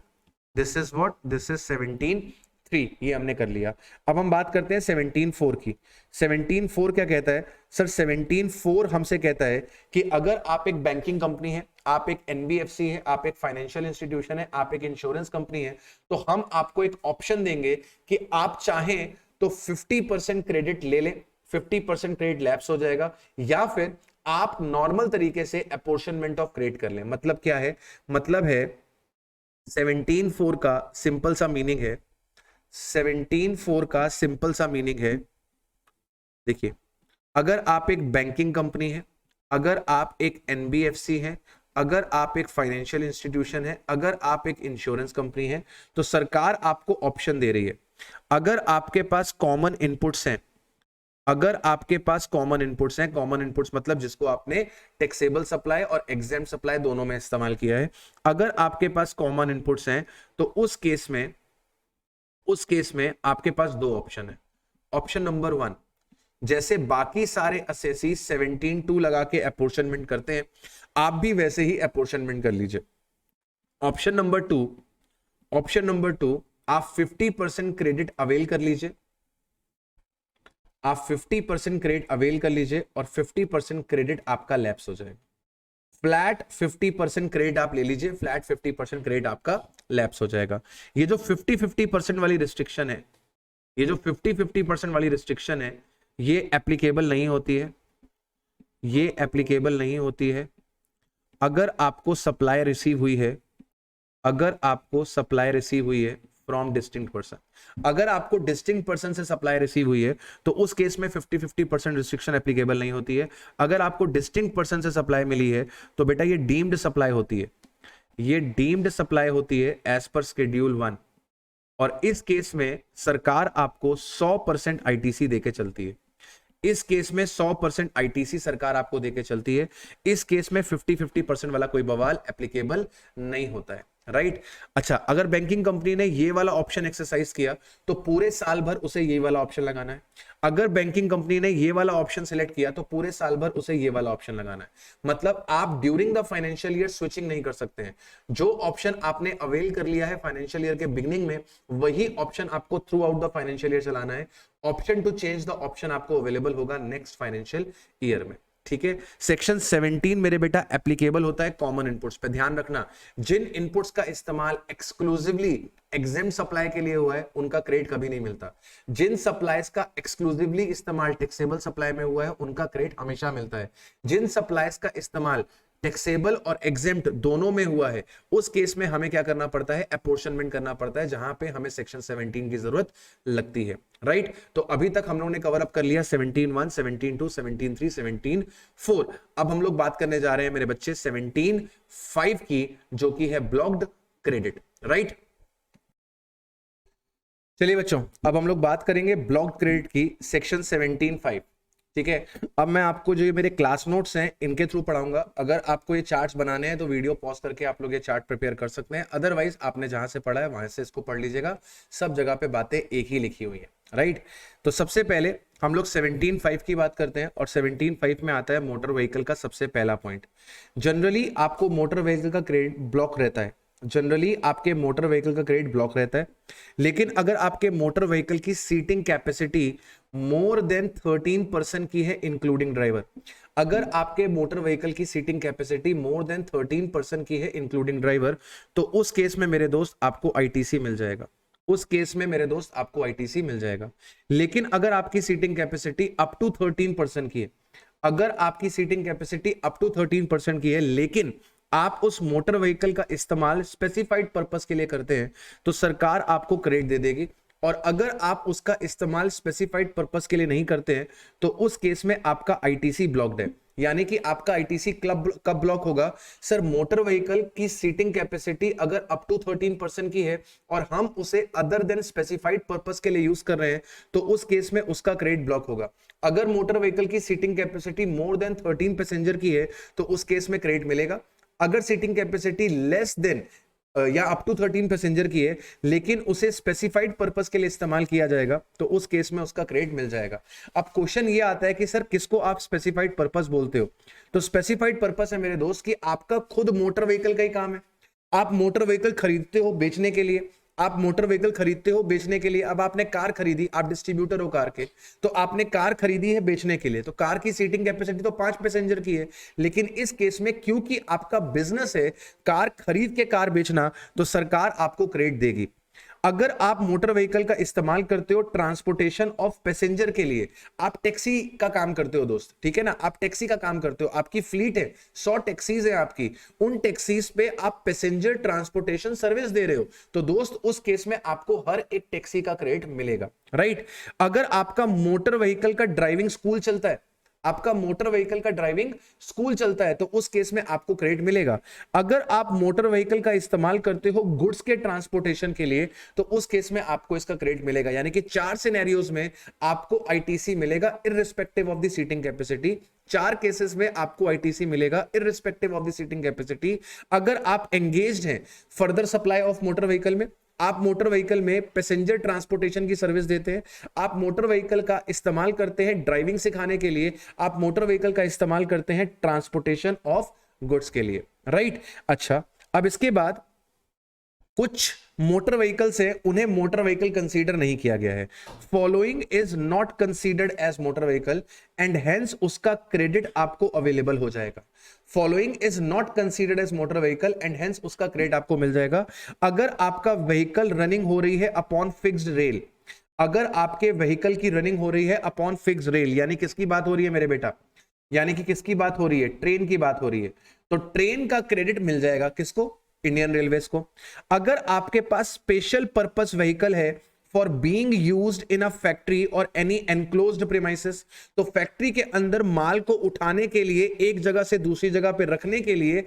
This is what? This is 17(3), ये हमने कर लिया। अब हम बात करते हैं 17(4) की। 17(4) क्या कहता है सर? 17(4) हमसे कहता है कि अगर आप एक बैंकिंग कंपनी है, आप एक एनबीएफसी है, आप एक फाइनेंशियल इंस्टीट्यूशन है, आप एक इंश्योरेंस कंपनी है, तो हम आपको एक ऑप्शन देंगे कि आप चाहें तो 50% क्रेडिट ले लें, 50% क्रेडिट लैप्स हो जाएगा, या फिर आप नॉर्मल तरीके से अपॉर्शनमेंट ऑफ क्रेडिट कर लें। मतलब क्या है? मतलब है 17(4) का सिंपल सा मीनिंग है, 17(4) का सिंपल सा मीनिंग है, देखिए, अगर आप एक बैंकिंग कंपनी है, अगर आप एक एनबीएफसी है, अगर आप एक फाइनेंशियल इंस्टीट्यूशन है, अगर आप एक इंश्योरेंस कंपनी है, तो सरकार आपको ऑप्शन दे रही है, अगर आपके पास कॉमन इनपुट्स हैं, अगर आपके पास कॉमन इनपुट्स हैं, कॉमन इनपुट्स मतलब जिसको आपने टैक्सेबल सप्लाई और एग्जेम्प्ट सप्लाई दोनों में इस्तेमाल किया है, अगर आपके पास कॉमन इनपुट्स हैं तो उस केस में आपके पास 2 ऑप्शन है। ऑप्शन नंबर 1, जैसे बाकी सारे असेसी 17(2) लगा के अपॉर्शनमेंट करते हैं, आप भी वैसे ही अपॉर्शनमेंट कर लीजिए। ऑप्शन नंबर 2, आप 50% क्रेडिट अवेल कर लीजिए, आप 50% क्रेडिट अवेल कर लीजिए और 50% क्रेडिट आपका लैप्स हो जाएगा। फ्लैट 50% क्रेडिट आप ले लीजिए, फ्लैट 50% क्रेडिट आपका लैप्स हो जाएगा। ये जो 50-50% वाली रिस्ट्रिक्शन है, ये जो 50-50% वाली रिस्ट्रिक्शन है, ये एप्लीकेबल नहीं होती है, ये एप्लीकेबल नहीं होती है अगर आपको सप्लाई रिसीव हुई है, अगर आपको सप्लाई रिसीव हुई है फ्रॉम डिस्टिंक्ट पर्सन। अगर आपको डिस्टिंक्ट पर्सन से सप्लाई रिसीव हुई है तो उस केस में 50-50% रिस्ट्रिक्शन एप्लीकेबल नहीं होती है। अगर आपको डिस्टिंक्ट पर्सन से सप्लाई मिली है तो बेटा ये डीम्ड सप्लाई होती है, ये डीम्ड सप्लाई होती है एज पर शेड्यूल 1, और इस केस में सरकार आपको 100% आईटीसी देके चलती है। इस केस में 100% आईटीसी सरकार आपको देके चलती है। इस केस में 50-50% वाला कोई बवाल एप्लीकेबल नहीं होता है, राइट? अच्छा, अगर बैंकिंग कंपनी ने ये वाला ऑप्शन एक्सरसाइज किया तो पूरे साल भर उसे ये वाला ऑप्शन लगाना है। अगर बैंकिंग कंपनी ने ये वाला ऑप्शन सिलेक्ट किया तो पूरे साल भर उसे ये वाला ऑप्शन लगाना है। मतलब आप during the financial year switching नहीं कर सकते हैं। जो ऑप्शन आपने अवेल कर लिया है फाइनेंशियल ईयर के बिगिनिंग में, वही ऑप्शन आपको throughout the financial year चलाना है। Option to change the option आपको अवेलेबल होगा नेक्स्ट फाइनेंशियल ईयर में, ठीक है? सेक्शन 17 मेरे बेटा एप्लीकेबल होता है कॉमन इनपुट्स पे। ध्यान रखना, जिन इनपुट्स का इस्तेमाल एक्सक्लूसिवली एग्जेम्प्ट सप्लाई के लिए हुआ है उनका क्रेडिट कभी नहीं मिलता। जिन सप्लाईज का एक्सक्लूसिवली इस्तेमाल टैक्सेबल सप्लाई में हुआ है उनका क्रेडिट हमेशा मिलता है। जिन सप्लाईज का इस्तेमाल टैक्सेबल और एग्जेम्प्ट दोनों में हुआ है, उस केस में हमें क्या करना पड़ता है, अपोर्शनमेंट करना पड़ता है, जहां पे हमें सेक्शन 17 की जरूरत लगती है, राइट। तो अभी तक हम लोगों ने कवर अप कर लिया 17(1), 17(2), 17(3), 17(4). अब हम लोग बात करने जा रहे हैं मेरे बच्चे 17(5) की, जो कि है ब्लॉक्ड क्रेडिट, राइट। चलिए बच्चों, अब हम लोग बात करेंगे ब्लॉक्ड क्रेडिट की, सेक्शन 17(5). ठीक है, अब मैं आपको जो ये मेरे क्लास नोट्स हैं इनके थ्रू पढ़ाऊंगा। अगर आपको ये चार्ट्स बनाने हैं तो वीडियो पॉज करके आप लोग ये चार्ट प्रिपेयर कर सकते हैं, अदरवाइज आपने जहां से पढ़ा है वहां से इसको पढ़ लीजिएगा, सब जगह पे बातें एक ही लिखी हुई है, राइट। तो सबसे पहले हम लोग 17(5) की बात करते हैं, और 17(5) में आता है मोटर व्हीकल का सबसे पहला पॉइंट। जनरली आपको मोटर व्हीकल का क्रेडिट ब्लॉक रहता है, जनरली आपके मोटर व्हीकल का क्रेडिट ब्लॉक रहता है, लेकिन अगर आपके मोटर व्हीकल की सीटिंग कैपेसिटी मोर देन 13% की है इंक्लूडिंग ड्राइवर, अगर आपके मोटर व्हीकल की सीटिंग कैपेसिटी मोर देन 13% की है इंक्लूडिंग ड्राइवर, तो उस केस में मेरे दोस्त आपको आईटीसी मिल जाएगा, उस केस में मेरे दोस्त आपको आईटीसी मिल जाएगा। लेकिन अगर आपकी सीटिंग कैपेसिटी अप टू 13% की है, अगर आपकी सीटिंग कैपेसिटी अप टू 13% की है, लेकिन आप उस मोटर व्हीकल का इस्तेमाल स्पेसिफाइड पर्पस के लिए करते हैं, तो सरकार आपको क्रेडिट दे देगी। और अगर आप उसका इस्तेमाल स्पेसिफाइड पर्पस के लिए नहीं करते हैं, तो उस केस में आपका आईटीसी ब्लॉक्ड है। यानी कि आपका आईटीसी कब ब्लॉक होगा सर, मोटर व्हीकल की सीटिंग कैपेसिटी अगर अप टू 13% की है और हम उसे अदर देन स्पेसिफाइड पर्पस के लिए यूज कर रहे हैं, तो उस केस में उसका क्रेडिट ब्लॉक होगा। अगर मोटर व्हीकल की seating capacity more than 13 passenger की है, तो उस केस में क्रेडिट मिलेगा। अगर सीटिंग कैपेसिटी लेस देन या अप टू 13 पैसेंजर की है, लेकिन उसे स्पेसिफाइड पर्पस के लिए इस्तेमाल किया जाएगा, तो उस केस में उसका क्रेडिट मिल जाएगा। अब क्वेश्चन ये आता है कि सर किसको आप स्पेसिफाइड पर्पस बोलते हो? तो स्पेसिफाइड पर्पस है मेरे दोस्त कि आपका खुद मोटर व्हीकल का ही काम है, आप मोटर व्हीकल खरीदते हो बेचने के लिए, आप मोटर व्हीकल खरीदते हो बेचने के लिए। अब आपने कार खरीदी, आप डिस्ट्रीब्यूटर हो कार के, तो आपने कार खरीदी है बेचने के लिए, तो कार की सीटिंग कैपेसिटी तो 5 पैसेंजर की है। लेकिन इस केस में क्योंकि आपका बिजनेस है कार खरीद के कार बेचना, तो सरकार आपको क्रेडिट देगी। अगर आप मोटर व्हीकल का इस्तेमाल करते हो ट्रांसपोर्टेशन ऑफ पैसेंजर के लिए, आप टैक्सी का काम करते हो दोस्त, ठीक है ना, आप टैक्सी का काम करते हो, आपकी फ्लीट है, 100 टैक्सीज है आपकी, उन टैक्सीज पे आप पैसेंजर ट्रांसपोर्टेशन सर्विस दे रहे हो, तो दोस्त उस केस में आपको हर एक टैक्सी का क्रेडिट मिलेगा, राइट। अगर आपका मोटर व्हीकल का ड्राइविंग स्कूल चलता है, आपका मोटर व्हीकल का ड्राइविंग स्कूल चलता है, तो उस केस में आपको क्रेडिट मिलेगा। अगर आप मोटर व्हीकल का इस्तेमाल करते हो गुड्स के ट्रांसपोर्टेशन के लिए, तो उस केस में आपको इसका क्रेडिट मिलेगा। यानी कि 4 सिनेरियोज में आपको आईटीसी मिलेगा irrespective of the seating capacity. 4 cases में आपको आईटीसी मिलेगा irrespective of the seating capacity. अगर आप एंगेज्ड हैं further supply of motor vehicle में, आप मोटर व्हीकल में पैसेंजर ट्रांसपोर्टेशन की सर्विस देते हैं, आप मोटर व्हीकल का इस्तेमाल करते हैं ड्राइविंग सिखाने के लिए, आप मोटर व्हीकल का इस्तेमाल करते हैं ट्रांसपोर्टेशन ऑफ गुड्स के लिए, राइट। अच्छा, अब इसके बाद कुछ मोटर व्हीकल्स है, उन्हें मोटर व्हीकल कंसीडर नहीं किया गया है। Following is not considered as motor vehicle and hence उसका क्रेडिट आपको अवेलेबल हो जाएगा। Following is not considered as motor vehicle and hence उसका क्रेडिट आपको मिल जाएगा। अगर आपका व्हीकल रनिंग हो रही है अपॉन फिक्स्ड रेल, अगर आपके व्हीकल की रनिंग हो रही है अपॉन फिक्स्ड रेल, यानी किसकी बात हो रही है मेरे बेटा, यानी कि किसकी बात हो रही है, ट्रेन की बात हो रही है, तो ट्रेन का क्रेडिट मिल जाएगा किसको, इंडियन रेलवेज को। अगर आपके पास स्पेशल पर्पस व्हीकल है for being used in a factory और एनी एनक्लोज्ड प्रीमाइसेस, तो फैक्ट्री के अंदर माल को उठाने के लिए, एक जगह से दूसरी जगह पे रखने के लिए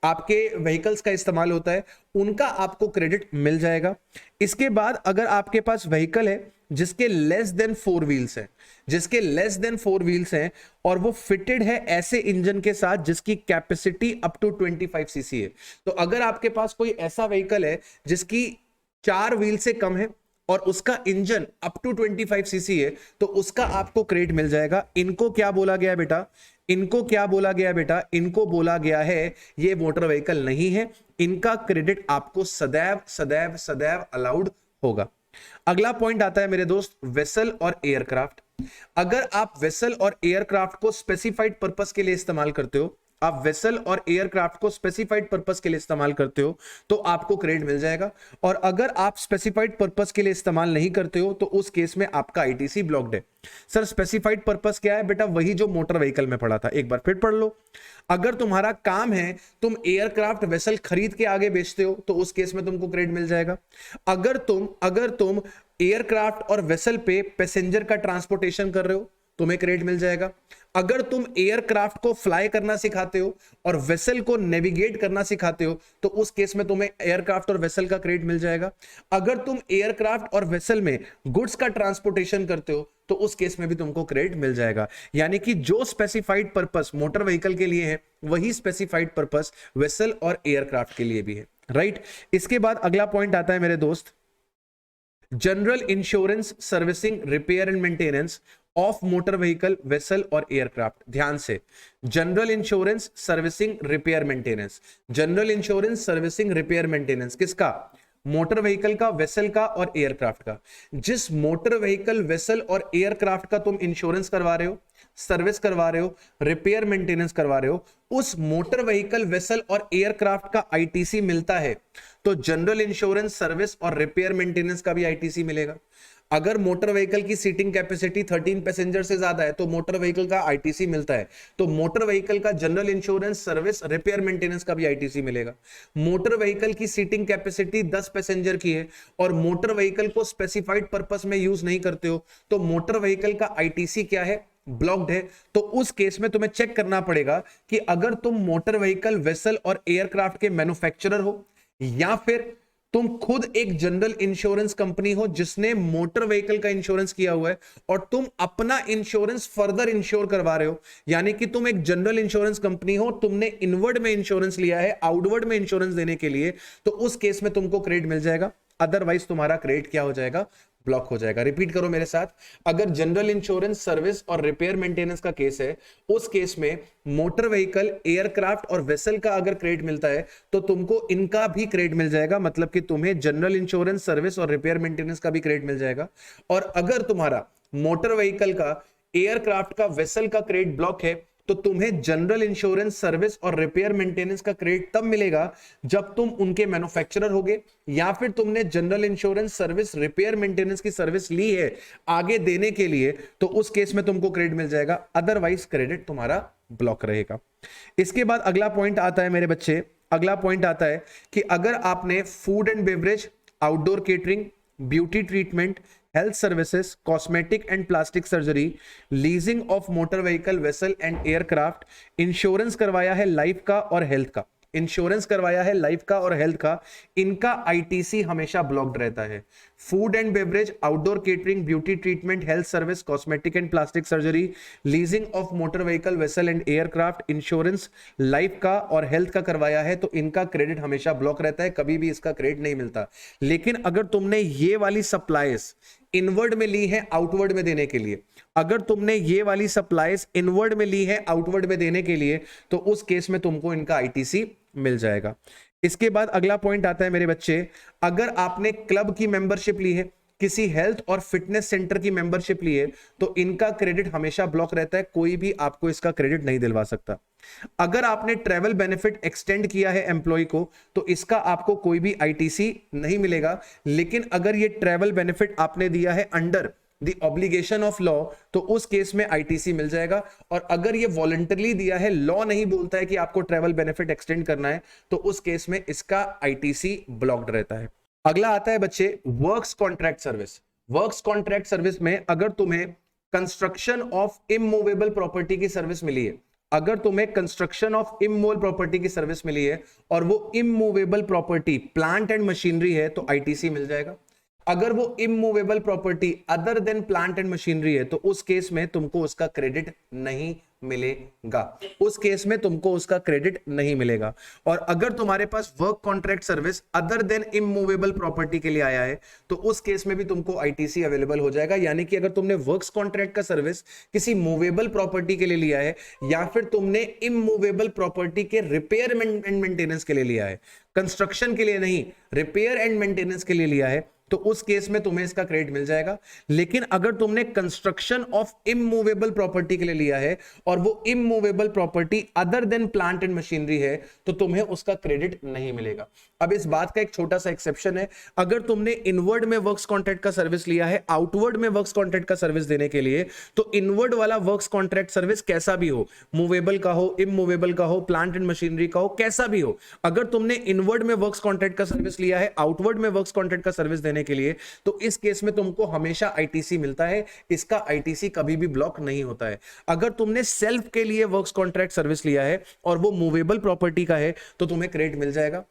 आपके व्हीकल्स का इस्तेमाल होता है, उनका आपको क्रेडिट मिल जाएगा। इसके बाद अगर आपके पास व्हीकल है जिसके लेस देन 4 व्हील्स हैं, जिसके लेस देन 4 व्हील्स हैं और वो फिटेड है ऐसे इंजन के साथ जिसकी कैपेसिटी अप टू 25 सीसी है, तो अगर आपके पास कोई ऐसा व्हीकल है जिसकी 4 व्हील से कम है और उसका इंजन अप टू 25 सीसी है, तो उसका आपको क्रेडिट मिल जाएगा। इनको क्या बोला गया है बेटा, इनको क्या बोला गया बेटा, इनको बोला गया है ये मोटर व्हीकल नहीं है, इनका क्रेडिट आपको सदैव सदैव सदैव अलाउड होगा। अगला पॉइंट आता है मेरे दोस्त वेसल और एयरक्राफ्ट। अगर आप वेसल और एयरक्राफ्ट को स्पेसिफाइड पर्पस के लिए इस्तेमाल करते हो, आप वेसल और एयरक्राफ्ट को स्पेसिफाइड पर्पस के लिए इस्तेमाल करते हो तो आपको क्रेडिट मिल जाएगा, और अगर आप स्पेसिफाइड पर्पस के लिए इस्तेमाल नहीं करते हो तो उस केस में आपका आईटीसी ब्लॉक्ड है। सर स्पेसिफाइड पर्पस क्या है बेटा? वही जो मोटर व्हीकल में पढ़ा था, एक बार फिर पढ़ लो। अगर तुम्हारा काम है तुम एयरक्राफ्ट वेसल खरीद के आगे बेचते हो तो उस केस में तुमको क्रेडिट मिल जाएगा। अगर तुम एयरक्राफ्ट और वेसल पे पैसेंजर का ट्रांसपोर्टेशन कर रहे हो तुम्हें क्रेडिट मिल जाएगा। अगर तुम एयरक्राफ्ट को फ्लाई करना सिखाते हो और वेसल को नेविगेट करना सिखाते हो तो उस केस में तुम्हें एयरक्राफ्ट और वेसल का क्रेडिट मिल जाएगा। अगर तुम एयरक्राफ्ट और वेसल में गुड्स का ट्रांसपोर्टेशन करते हो तो उस केस में भी तुमको क्रेडिट मिल जाएगा। यानी कि जो स्पेसिफाइड पर्पस मोटर व्हीकल के लिए है वही स्पेसिफाइड पर्पस वेसल और एयरक्राफ्ट के लिए भी है, राइट। इसके बाद अगला पॉइंट आता है मेरे दोस्त, general insurance servicing repair and maintenance of motor vehicle vessel और एयरक्राफ्ट। ध्यान से, general insurance servicing repair maintenance, general insurance servicing repair maintenance किसका? मोटर व्हीकल का, वेसल का और एयरक्राफ्ट का। जिस मोटर व्हीकल, वेसल और एयरक्राफ्ट का तुम इंश्योरेंस करवा रहे हो, सर्विस करवा रहे हो, रिपेयर मेंटेनेंस करवा रहे हो, उस मोटर व्हीकल, वेसल और एयरक्राफ्ट का आईटीसी मिलता है तो जनरल इंश्योरेंस सर्विस और रिपेयर मेंटेनेंस का भी आईटीसी मिलेगा। अगर मोटर व्हीकल की सीटिंग कैपेसिटी 13 पैसेंजर से ज्यादा है तो मोटर व्हीकल का आईटीसी मिलता है, तो मोटर व्हीकल का general insurance service repair maintenance का भी आईटीसी मिलेगा। मोटर व्हीकल की सीटिंग कैपेसिटी 10 पैसेंजर की है और मोटर व्हीकल को स्पेसिफाइड पर्पस में यूज नहीं करते हो तो मोटर व्हीकल का आईटीसी क्या है? ब्लॉक्ड है। तो उस केस में तुम्हें चेक करना पड़ेगा कि अगर तुम मोटर व्हीकल, वेसल और एयरक्राफ्ट के मैन्युफैक्चरर हो या फिर तुम खुद एक जनरल इंश्योरेंस कंपनी हो जिसने मोटर व्हीकल का इंश्योरेंस किया हुआ है और तुम अपना इंश्योरेंस फर्दर इंश्योर करवा रहे हो, यानी कि तुम एक जनरल इंश्योरेंस कंपनी हो, तुमने इनवर्ड में इंश्योरेंस लिया है आउटवर्ड में इंश्योरेंस देने के लिए, तो उस केस में तुमको क्रेडिट मिल जाएगा। अदरवाइज तुम्हारा क्रेडिट क्या हो जाएगा? ब्लॉक हो जाएगा। रिपीट करो मेरे साथ, अगर जनरल इंश्योरेंस सर्विस और रिपेयर मेंटेनेंस का केस है, उस केस में मोटर व्हीकल, एयरक्राफ्ट और वेसल का अगर क्रेडिट मिलता है तो तुमको इनका भी क्रेडिट मिल जाएगा, मतलब कि तुम्हें जनरल इंश्योरेंस सर्विस और रिपेयर मेंटेनेंस का भी क्रेडिट मिल जाएगा। और अगर तुम्हारा मोटर व्हीकल का, एयरक्राफ्ट का, वेसल का क्रेडिट ब्लॉक है तो तुम्हें जनरल इंश्योरेंस सर्विस और रिपेयर मेंटेनेंस का क्रेडिट तब मिलेगा जब तुम उनके मैन्युफैक्चरर होगे या फिर तुमने general insurance service, repair maintenance की सर्विस ली है आगे देने के लिए, तो उस केस में तुमको क्रेडिट मिल जाएगा। अदरवाइज क्रेडिट तुम्हारा ब्लॉक रहेगा। इसके बाद अगला पॉइंट आता है मेरे बच्चे, अगला पॉइंट आता है कि अगर आपने food and beverage, outdoor catering, beauty treatment, health services, cosmetic and plastic surgery, leasing of motor vehicle, vessel and aircraft, insurance करवाया है लाइफ का और हेल्थ का, इंश्योरेंस करवाया है लाइफ का और हेल्थ का, इनका आईटीसी हमेशा ब्लॉक्ड रहता है। Food and beverage, outdoor catering, beauty treatment, health service, cosmetic and plastic surgery, leasing of motor vehicle, vessel and aircraft, insurance life का और हेल्थ का करवाया है तो इनका क्रेडिट हमेशा ब्लॉक रहता है, कभी भी इसका क्रेडिट नहीं मिलता। लेकिन अगर तुमने ये वाली सप्लाईज इनवर्ड में ली है आउटवर्ड में देने के लिए, अगर तुमने ये वाली सप्लाईज इनवर्ड में ली है आउटवर्ड में देने के लिए, तो उस केस में तुमको इनका आईटीसी मिल जाएगा। इसके बाद अगला पॉइंट आता है मेरे बच्चे, अगर आपने क्लब की मेंबरशिप ली है, किसी हेल्थ और फिटनेस सेंटर की मेंबरशिप ली है, तो इनका क्रेडिट हमेशा ब्लॉक रहता है, कोई भी आपको इसका क्रेडिट नहीं दिलवा सकता। अगर आपने ट्रैवल बेनिफिट एक्सटेंड किया है एम्प्लॉय को तो इसका आपको कोई भी आईटीसी नहीं मिलेगा। लेकिन अगर ये ट्रैवल बेनिफिट आपने दिया है under the obligation of law तो उस केस में आईटीसी मिल जाएगा। और अगर ये वॉलंटरली दिया है, लॉ नहीं बोलता है कि आपको ट्रैवल बेनिफिट एक्सटेंड करना है, तो उस केस में इसका आईटीसी ब्लॉक्ड रहता है। अगला आता है बच्चे works contract service. Works contract service में अगर तुम्हें कंस्ट्रक्शन ऑफ इमूवेबल प्रॉपर्टी की सर्विस मिली है, अगर तुम्हें कंस्ट्रक्शन ऑफ इमूवेबल प्रॉपर्टी की सर्विस मिली है और वो immovable property plant and machinery है तो आईटीसी मिल जाएगा। अगर वो immovable property other than plant and machinery है तो उस केस में तुमको उसका क्रेडिट नहीं मिलेगा, उस केस में तुमको उसका क्रेडिट नहीं मिलेगा। और अगर तुम्हारे पास work contract service other than immovable property के लिए आया है तो उस केस में भी तुमको आईटीसी अवेलेबल हो जाएगा। यानी कि अगर तुमने वर्क्स कॉन्ट्रैक्ट का सर्विस किसी मूवेबल प्रॉपर्टी के लिए लिया है या फिर तुमने इमूवेबल प्रॉपर्टी के रिपेयर एंड मेंटेनेंस के लिए लिया है, कंस्ट्रक्शन के लिए नहीं, रिपेयर एंड मेंटेनेंस के लिए लिया है, तो उस केस में तुम्हें इसका क्रेडिट मिल जाएगा। लेकिन अगर तुमने कंस्ट्रक्शन ऑफ इमूवेबल प्रॉपर्टी के लिए लिया है और वो immovable property other than plant and machinery है, तो तुम्हें उसका क्रेडिट नहीं मिलेगा। अब इस बात का एक छोटा सा एक्सेप्शन है, अगर तुमने इनवर्ड में वर्क्स कॉन्ट्रैक्ट का सर्विस लिया है आउटवर्ड में वर्क्स कॉन्ट्रैक्ट का सर्विस देने के लिए, तो इनवर्ड वाला वर्क्स कॉन्ट्रैक्ट सर्विस कैसा भी हो, मूवेबल का हो, इमूवेबल का हो, प्लांट एंड मशीनरी का हो, कैसा भी हो, अगर तुमने इनवर्ड में वर्क्स कॉन्ट्रैक्ट का सर्विस लिया है आउटवर्ड में वर्क्स कॉन्ट्रैक्ट का सर्विस देने के लिए, तो इस केस में तुमको हमेशा आईटीसी मिलता है, इसका आईटीसी कभी भी ब्लॉक नहीं होता है। अगर तुमने सेल्फ के लिए वर्क्स कॉन्ट्रैक्ट सर्विस लिया है और वो मूवेबल प्रॉपर्टी का है, तो तुम्हें क्रेडिट मिल जाएगा।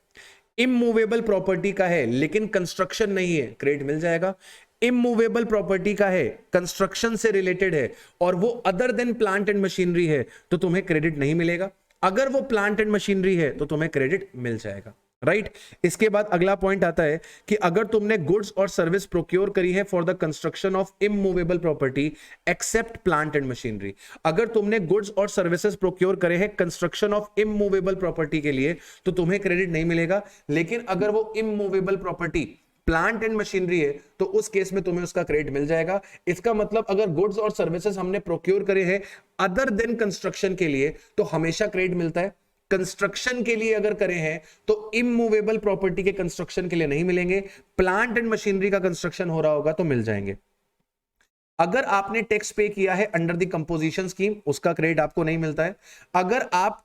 इमूवेबल प्रॉपर्टी का है लेकिन कंस्ट्रक्शन नहीं है, क्रेडिट मिल जाएगा। इमूवेबल प्रॉपर्टी का है, कंस्ट्रक्शन से रिलेटेड है और वो other than plant and machinery है, तो तुम्हें क्रेडिट नहीं मिलेगा। अगर वो प्लांट एंड मशीनरी है तो तुम्हें क्रेडिट मिल जाएगा, राइट। इसके बाद अगला पॉइंट आता है कि अगर तुमने गुड्स और सर्विस प्रोक्योर करी है for the construction of immovable property except plant and machinery, अगर तुमने गुड्स और सर्विसेज प्रोक्योर करे हैं कंस्ट्रक्शन ऑफ इमूवेबल प्रॉपर्टी के लिए, तो तुम्हें क्रेडिट नहीं मिलेगा। लेकिन अगर वो immovable property plant and machinery है, तो उस केस में तुम्हें उसका क्रेडिट मिल जाएगा। इसका मतलब अगर गुड्स और सर्विसेज हमने प्रोक्योर करे हैं अदर देन कंस्ट्रक्शन के लिए, तो हमेशा क्रेडिट मिलता है। कंस्ट्रक्शन के लिए अगर करे हैं तो इमूवेबल प्रॉपर्टी के कंस्ट्रक्शन के लिए नहीं मिलेंगे, प्लांट एंड मशीनरी का कंस्ट्रक्शन हो रहा होगा तो मिल जाएंगे। अगर आपने टैक्स पे किया है अंडर द कंपोजिशन स्कीम, उसका क्रेडिट आपको नहीं मिलता है। अगर आप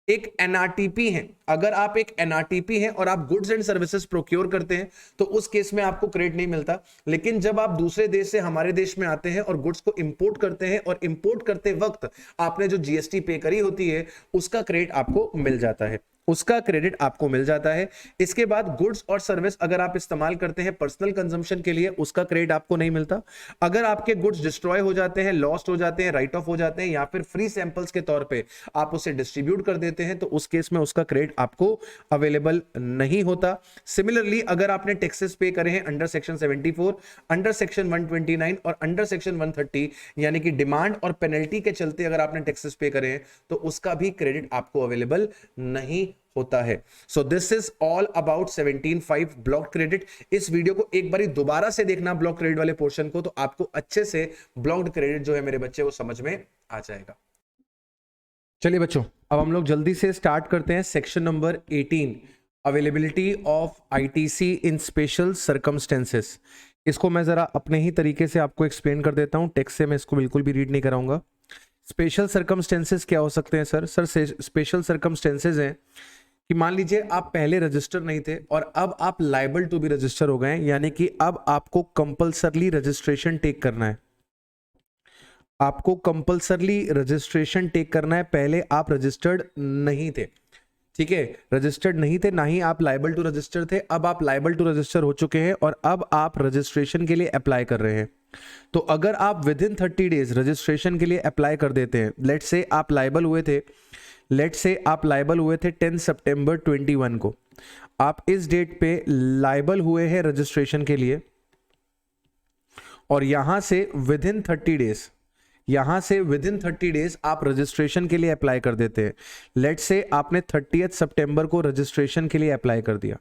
एक एनआरटीपी हैं, अगर आप एक एनआरटीपी हैं और आप गुड्स एंड सर्विसेज प्रोक्योर करते हैं, तो उस केस में आपको क्रेडिट नहीं मिलता। लेकिन जब आप दूसरे देश से हमारे देश में आते हैं और गुड्स को इंपोर्ट करते हैं और इंपोर्ट करते वक्त आपने जो जीएसटी पे करी होती है, उसका क्रेडिट आपको मिल जाता है, उसका क्रेडिट आपको मिल जाता है। इसके बाद गुड्स और सर्विस अगर आप इस्तेमाल करते हैं पर्सनल कंजम्पशन के लिए, उसका क्रेडिट आपको नहीं मिलता। अगर आपके गुड्स डिस्ट्रॉय हो जाते हैं, लॉस्ट हो जाते हैं, राइट ऑफ हो जाते हैं, या फिर फ्री सैंपल्स के तौर पे आप उसे डिस्ट्रीब्यूट कर देते हैं, तो उस केस में उसका क्रेडिट आपको अवेलेबल नहीं होता। सिमिलरली अगर आपने टैक्सेस पे करे हैं अंडर सेक्शन 74, अंडर सेक्शन 129 और अंडर सेक्शन 130, यानी कि डिमांड और पेनल्टी के चलते अगर आपने टैक्सेस पे करे हैं, तो उसका भी क्रेडिट आपको अवेलेबल नहीं होता है। So this is all about 17.5 block credit. इस वीडियो को एक बारी दोबारा से देखना ब्लॉक क्रेडिट वाले पोर्शन को, तो आपको अच्छे से ब्लॉक्ड क्रेडिट जो है मेरे बच्चे वो समझ में आ जाएगा। चलिए बच्चों, अब हम लोग जल्दी से स्टार्ट करते हैं section number 18, availability of ITC in special circumstances. इसको मैं जरा अपने ही तरीके से आपको एक्सप्लेन कर देता हूं, टेक्स्ट से मैं इसको बिल्कुल भी रीड नहीं कराऊंगा। स्पेशल सर्कमस्टेंसेस क्या हो सकते हैं सर? स्पेशल सर्कमस्टेंसेस हैं कि मान लीजिए आप पहले रजिस्टर नहीं थे और अब आप लायबल टू बी रजिस्टर हो गए, यानी कि अब आपको कंपल्सरली रजिस्ट्रेशन टेक करना है। आपको कंपल्सरली रजिस्ट्रेशन टेक करना है। पहले आप रजिस्टर्ड नहीं थे, ठीक है, रजिस्टर्ड नहीं थे, ना ही आप लायबल टू रजिस्टर थे। अब आप लायबल टू रजिस्टर हो चुके हैं और अब आप रजिस्ट्रेशन के लिए अप्लाई कर रहे हैं। तो अगर आप विद इन 30 डेज रजिस्ट्रेशन के लिए अप्लाई कर देते हैं, लेट से आप लायबल हुए थे, लेट से आप लायबल हुए थे 10 सितंबर 21 को, आप इस डेट पे लायबल हुए हैं रजिस्ट्रेशन के लिए, और यहां से विद इन 30 डेज, यहां से विद इन 30 डेज आप रजिस्ट्रेशन के लिए अप्लाई कर देते हैं। लेट से आपने 30 सितंबर को रजिस्ट्रेशन के लिए अप्लाई कर दिया,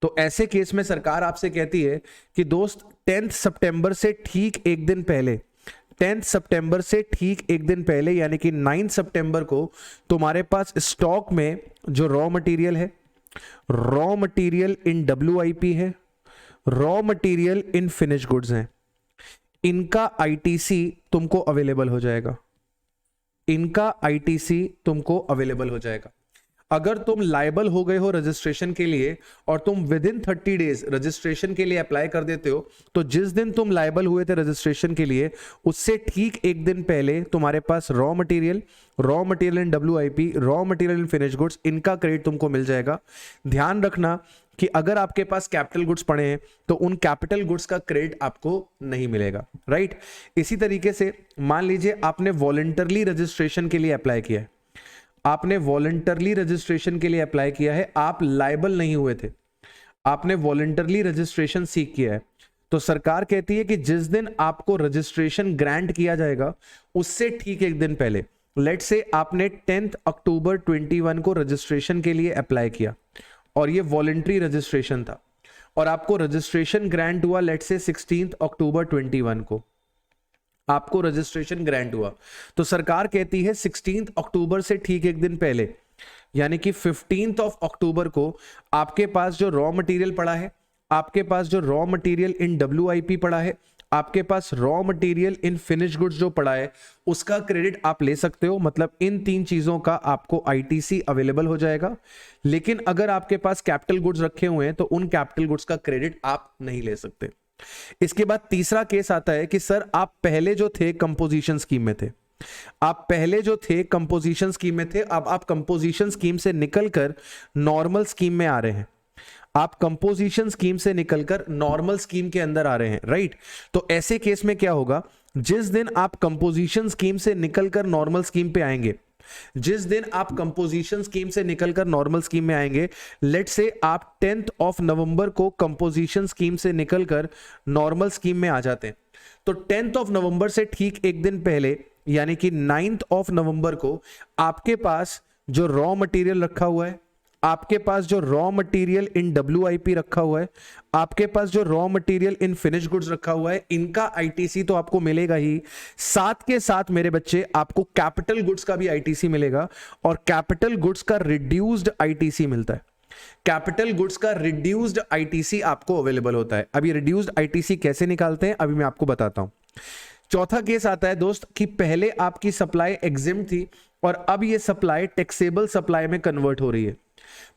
तो ऐसे केस में सरकार आपसे कहती है कि दोस्त 10 सितंबर से ठीक एक दिन पहले, 10 सितंबर से ठीक एक दिन पहले यानी कि 9 सितंबर को तुम्हारे पास स्टॉक में जो रॉ मटेरियल है, रॉ मटेरियल इन WIP है, raw material in finish goods हैं, इनका आईटीसी तुमको अवेलेबल हो जाएगा, इनका आईटीसी तुमको अवेलेबल हो जाएगा। अगर तुम लायबल हो गए हो रजिस्ट्रेशन के लिए और तुम विद इन 30 डेज रजिस्ट्रेशन के लिए अप्लाई कर देते हो, तो जिस दिन तुम लायबल हुए थे रजिस्ट्रेशन के लिए उससे ठीक एक दिन पहले तुम्हारे पास raw material in WIP, raw material in finish goods, इनका क्रेडिट तुमको मिल जाएगा। ध्यान रखना कि अगर आपके पास कैपिटल गुड्स पड़े हैं तो उन कैपिटल गुड्स का क्रेडिट आपको नहीं मिलेगा, राइट। इसी तरीके से मान लीजिए आपने वॉलंटरली रजिस्ट्रेशन के लिए अप्लाई किया है, आपने वॉलंटरली रजिस्ट्रेशन के लिए अप्लाई किया है, आप लायबल नहीं हुए थे, आपने वॉलंटरली रजिस्ट्रेशन सीख किया है, तो सरकार कहती है कि जिस दिन आपको रजिस्ट्रेशन ग्रांट किया जाएगा उससे ठीक एक दिन पहले, लेट से आपने 10 अक्टूबर 21 को रजिस्ट्रेशन के लिए अप्लाई किया और ये वॉलंटरी रजिस्ट्रेशन था, और आपको रजिस्ट्रेशन ग्रांट हुआ लेट से 16 अक्टूबर 21 को, आपको रजिस्ट्रेशन ग्रांट हुआ, तो सरकार कहती है 16 अक्टूबर से ठीक एक दिन पहले, यानी कि 15 अक्टूबर को आपके पास जो रॉ मटेरियल पड़ा है, आपके पास जो रॉ मटेरियल इन WIP पड़ा है, आपके पास raw material in finish goods जो पड़ा है, उसका क्रेडिट आप ले सकते हो। मतलब इन 3 चीजों का आपको ITC अवेलेबल हो जाएगा। लेकिन अगर आपके पास कैपिटल गुड्स रखे हुए हैं तो उन कैपिटल गुड्स का क्रेडिट आप नहीं ले सकते। इसके बाद तीसरा केस आता है कि सर आप पहले जो थे कंपोजिशन स्कीम में थे, आप पहले जो थे कंपोजिशन स्कीम में थे, अब आप कंपोजिशन स्कीम से निकलकर नॉर्मल स्कीम में आ रहे हैं, आप कंपोजिशन स्कीम से निकलकर नॉर्मल स्कीम के अंदर आ रहे हैं, राइट। तो ऐसे केस में क्या होगा, जिस दिन आप कंपोजिशन स्कीम से निकलकर नॉर्मल स्कीम पे आएंगे, जिस दिन आप कंपोजिशन स्कीम से निकलकर नॉर्मल स्कीम में आएंगे, लेट से आप 10 नवंबर को कंपोजिशन स्कीम से निकलकर नॉर्मल स्कीम में आ जाते हैं, तो 10 नवंबर से ठीक एक दिन पहले यानी कि 9 नवंबर को आपके पास जो रॉ मटेरियल रखा हुआ है, आपके पास जो रॉ मटेरियल इन WIP रखा हुआ है, आपके पास जो raw material in finish goods रखा हुआ है, इनका ITC तो आपको मिलेगा ही, साथ के साथ मेरे बच्चे आपको कैपिटल गुड्स का भी ITC मिलेगा, और कैपिटल गुड्स का रिड्यूस्ड ITC मिलता है। कैपिटल गुड्स का रिड्यूस्ड ITC आपको अवेलेबल होता है। अभी रिड्यूस्ड ITC कैसे निकालते हैं अभी मैं आपको बताता हूं। चौथा केस आता है दोस्त कि पहले आपकी सप्लाई एग्जिम्ट थी और अब ये सप्लाई टैक्सेबल सप्लाई में कन्वर्ट हो रही है।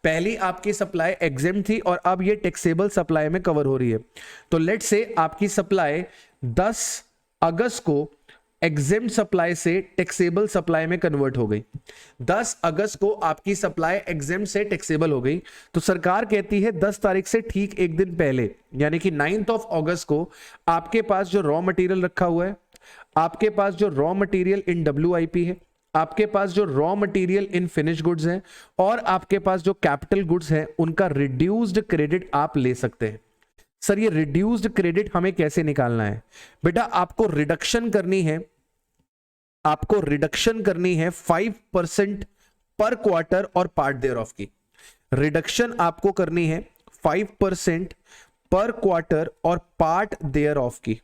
पहली आपकी सप्लाई एग्जिम्ट थी और अब ये टैक्सेबल सप्लाई में कवर हो रही है। तो लेट से आपकी सप्लाई 10 अगस्त को एग्जिम्ट सप्लाई से टैक्सेबल सप्लाई में कन्वर्ट हो गई। 10 अगस्त को आपकी सप्लाई एग्जिम्ट से टैक्सेबल हो गई, तो सरकार कहती है 10 तारीख से ठीक एक दिन पहले यानी कि 9 अगस्त को आपके पास जो रॉ मटेरियल रखा हुआ है, आपके पास जो रॉ मटेरियल इन WIP है, आपके पास जो raw material in finish goods हैं, और आपके पास जो कैपिटल गुड्स हैं, उनका रिड्यूस्ड क्रेडिट आप ले सकते हैं। सर ये रिड्यूस्ड क्रेडिट हमें कैसे निकालना है? बेटा आपको रिडक्शन करनी है, आपको रिडक्शन करनी है 5% पर क्वार्टर और पार्ट देयर ऑफ की। रिडक्शन आपको करनी है 5% पर क्वार्टर और पार्ट देयर ऑफ की।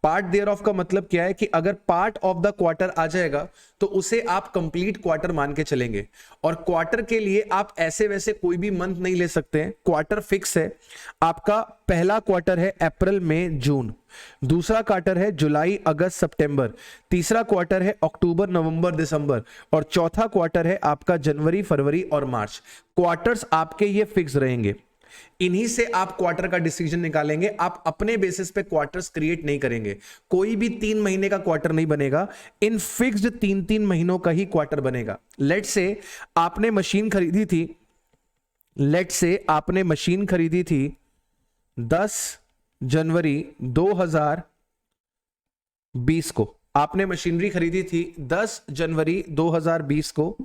पार्ट देयर ऑफ का मतलब क्या है कि अगर पार्ट ऑफ द क्वार्टर आ जाएगा तो उसे आप कंप्लीट क्वार्टर मान के चलेंगे, और क्वार्टर के लिए आप ऐसे वैसे कोई भी मंथ नहीं ले सकते हैं। क्वार्टर फिक्स है, आपका पहला क्वार्टर है अप्रैल मई जून, दूसरा क्वार्टर है जुलाई अगस्त सितंबर, तीसरा क्वार्टर है अक्टूबर नवंबर दिसंबर, और चौथा क्वार्टर है आपका जनवरी फरवरी और मार्च। क्वार्टर्स आपके ये फिक्स रहेंगे, इन्हीं से आप क्वार्टर का डिसीजन निकालेंगे। आप अपने बेसिस पे क्वार्टर्स क्रिएट नहीं करेंगे, कोई भी 3 महीने का क्वार्टर नहीं बनेगा, इन फिक्स्ड 3-3 महीनों का ही क्वार्टर बनेगा। लेट से आपने मशीन खरीदी थी, लेट से आपने मशीन खरीदी थी 10 जनवरी 2020 को, आपने मशीनरी खरीदी थी 10 जनवरी 2020 को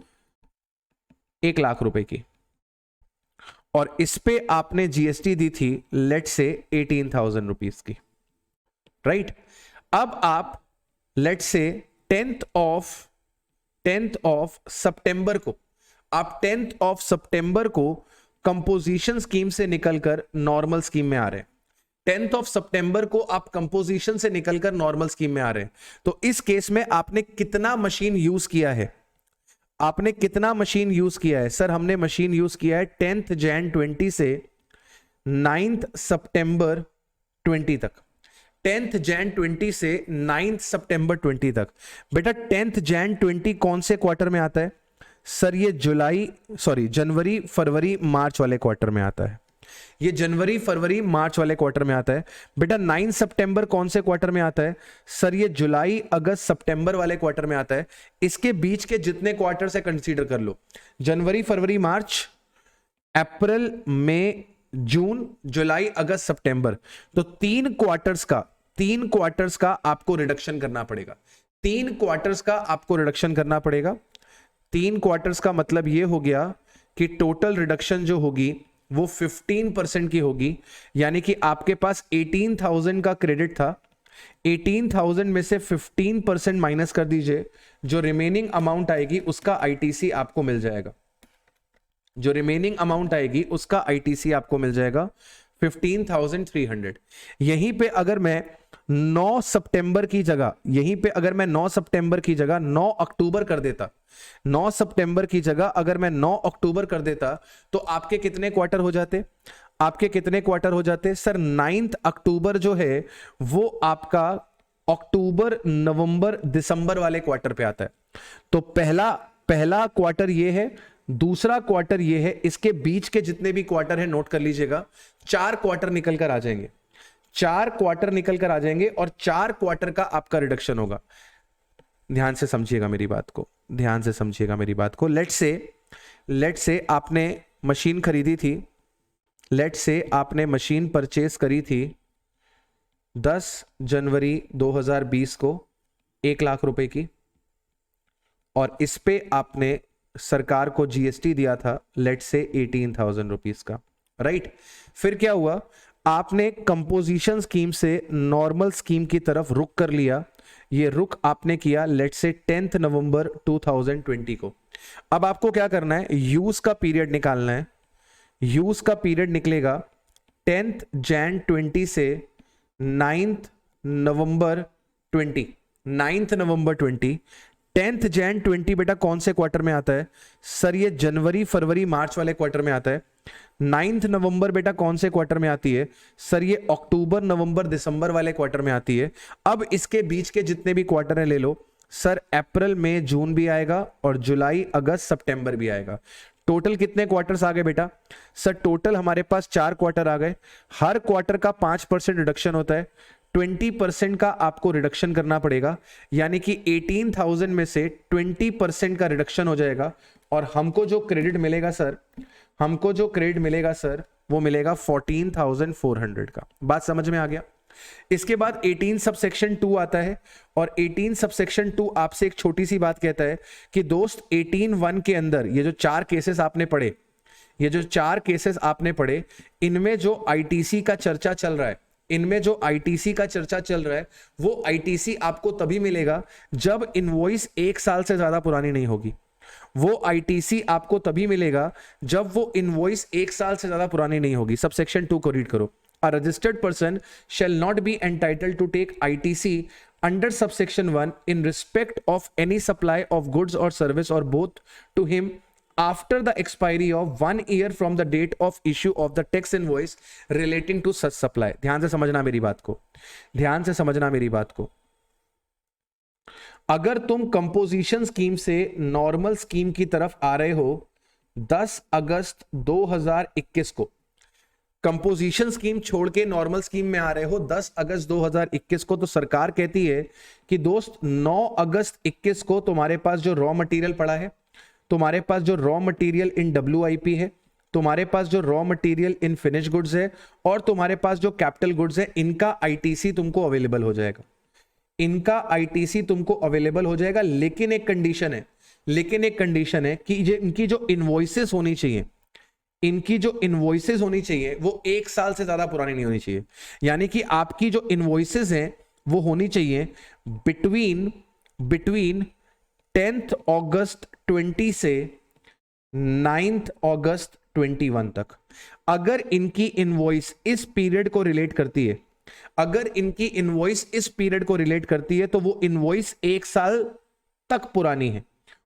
1 लाख रुपए की, और इस पे आपने GST दी थी लेट से 18,000 रुपीज की, राइट। अब आप लेट से 10th ऑफ सितंबर को, आप 10th ऑफ सितंबर को कंपोजिशन स्कीम से निकलकर नॉर्मल स्कीम में आ रहे हैं। 10th ऑफ सितंबर को आप कंपोजिशन से निकलकर नॉर्मल स्कीम में आ रहे हैं। तो इस केस में आपने कितना मशीन यूज किया है? आपने कितना मशीन यूज किया है? सर हमने मशीन यूज किया है 10th Jan 20 से 9th सितंबर 20 तक, 10th Jan 20 से 9th सितंबर 20 तक। बेटा 10th Jan 20 कौन से क्वार्टर में आता है? सर ये जनवरी फरवरी मार्च वाले क्वार्टर में आता है, ये जनवरी फरवरी मार्च वाले क्वार्टर में आता है। बेटा 9 सितंबर कौन से क्वार्टर में आता है? सर ये जुलाई अगस्त सितंबर वाले क्वार्टर में आता है। इसके बीच के जितने क्वार्टर से कंसीडर कर लो, जनवरी फरवरी मार्च अप्रैल मई जून जुलाई अगस्त सितंबर, तो 3 क्वार्टर्स का आपको रिडक्शन करना पड़ेगा। 3 क्वार्टर्स का आपको रिडक्शन करना पड़ेगा। 3 क्वार्टर्स का मतलब ये हो गया कि टोटल रिडक्शन जो होगी वो 15% की होगी, यानी कि आपके पास 18,000 का क्रेडिट था, 18,000 में से 15% माइनस कर दीजिए, जो रिमेनिंग अमाउंट आएगी उसका ITC आपको मिल जाएगा। जो रिमेनिंग अमाउंट आएगी उसका ITC आपको मिल जाएगा 15,300। यहीं पे अगर मैं 9 सितंबर की जगह, यहीं पे अगर मैं 9 सितंबर की जगह 9 अक्टूबर कर देता, 9 सितंबर की जगह अगर मैं 9 अक्टूबर कर देता, तो आपके कितने क्वार्टर हो जाते? आपके कितने क्वार्टर हो जाते सर? 9 अक्टूबर जो है वो आपका अक्टूबर, नवंबर, दिसंबर वाले क्वार्टर पे आता है। तो पहला क्वार्टर ये है, दूसरा क्वार्टर ये है, इसके बीच के जितने भी क्वार्टर है नोट कर लीजिएगा। 4 क्वार्टर निकल कर आ जाएंगे, 4 क्वार्टर निकल कर आ जाएंगे और 4 क्वार्टर का आपका रिडक्शन होगा। ध्यान से समझिएगा मेरी बात को, ध्यान से समझिएगा मेरी बात को। लेट्स से आपने मशीन खरीदी थी, लेट्स से आपने मशीन परचेस करी थी 10 जनवरी 2020 को 1 लाख रुपए की, और इस पे आपने सरकार को जीएसटी दिया था लेट्स से 18,000 रुपीज का, राइट। फिर क्या हुआ? आपने कंपोजिशन स्कीम से नॉर्मल स्कीम की तरफ रुख कर लिया। ये रुख आपने किया लेट्स से 10 नवंबर 2020 को। अब आपको क्या करना है? यूज का पीरियड निकालना है। यूज का पीरियड निकलेगा 10 जैन 20 से 9 नवंबर 20, 9 नवंबर 20। 10 जैन 20 बेटा कौन से क्वार्टर में आता है सर? ये जनवरी, फरवरी, मार्च वाले क्वार्टर में आता है। 9 नवंबर बेटा कौन से क्वार्टर में आती है सर? ये अक्टूबर, नवंबर, दिसंबर वाले क्वार्टर में आती है। अब इसके बीच के जितने भी क्वार्टर है ले लो सर। अप्रैल, मई, जून भी आएगा और जुलाई, अगस्त, सितंबर भी आएगा। टोटल कितने क्वार्टर्स आ गए बेटा सर? टोटल हमारे पास 4 क्वार्टर आ गए। हर क्वार्टर का 5% रिडक्शन होता है। 20% का आपको रिडक्शन करना पड़ेगा, यानी कि 18,000 में से 20% का रिडक्शन हो जाएगा और हमको जो क्रेडिट मिलेगा सर, हमको जो क्रेडिट मिलेगा सर वो मिलेगा 14,400 का। बात समझ में आ गया? इसके बाद 18 सबसेक्शन 2 आता है और 18 सबसेक्शन 2 आपसे एक छोटी सी बात कहता है कि दोस्त 18(1) के अंदर ये जो 4 केसेस आपने पढ़े, ये जो 4 केसेस आपने पढ़े, इनमें जो आईटीसी का चर्चा चल रहा है, इनमें जो आईटीसी का चर्चा चल रहा है वो आईटीसी आपको तभी मिलेगा जब इनवॉइस 1 साल से ज्यादा पुरानी नहीं होगी। वो आईटीसी आपको तभी मिलेगा जब वो इनवॉइस 1 साल से ज्यादा पुरानी नहीं होगी। सबसेक्शन 2 को रीड करो। A registered person shall not be entitled to take ITC under subsection 1 in respect of any supply of goods or service or both to him after the expiry of 1 year from the date of issue of the tax invoice relating to such supply। ध्यान से समझना मेरी बात को, ध्यान से समझना मेरी बात को। अगर तुम कंपोजिशन स्कीम से नॉर्मल स्कीम की तरफ आ रहे हो 10 अगस्त 2021 को, कंपोजिशन स्कीम छोड़ के नॉर्मल स्कीम में आ रहे हो 10 अगस्त 2021 को, तो सरकार कहती है कि दोस्त 9 अगस्त 21 को तुम्हारे पास जो रॉ मटेरियल पड़ा है, तुम्हारे पास जो रॉ मटेरियल इन WIP है, तुम्हारे पास जो raw material in finish goods है और तुम्हारे पास जो कैपिटल गुड्स है, इनका आईटीसी तुमको अवेलेबल हो जाएगा। इनका आईटीसी तुमको अवेलेबल हो जाएगा, लेकिन एक कंडीशन है, लेकिन एक कंडीशन है कि इनकी जो इनवॉइसेस होनी चाहिए, इनकी जो इनवॉइसेस होनी चाहिए वो 1 साल से ज्यादा पुरानी नहीं होनी चाहिए। यानी कि आपकी जो इनवॉइसेस हैं वो होनी चाहिए बिटवीन 10th अगस्त 20 से 9th अगस्त 21 तक। अगर इनकी इनवॉइस इस पीरियड को रिलेट करती है, अगर इनकी इनवॉइस इस पीरियड को रिलेट करती है तो वो इनवॉइस 1 साल तक पुरानी है,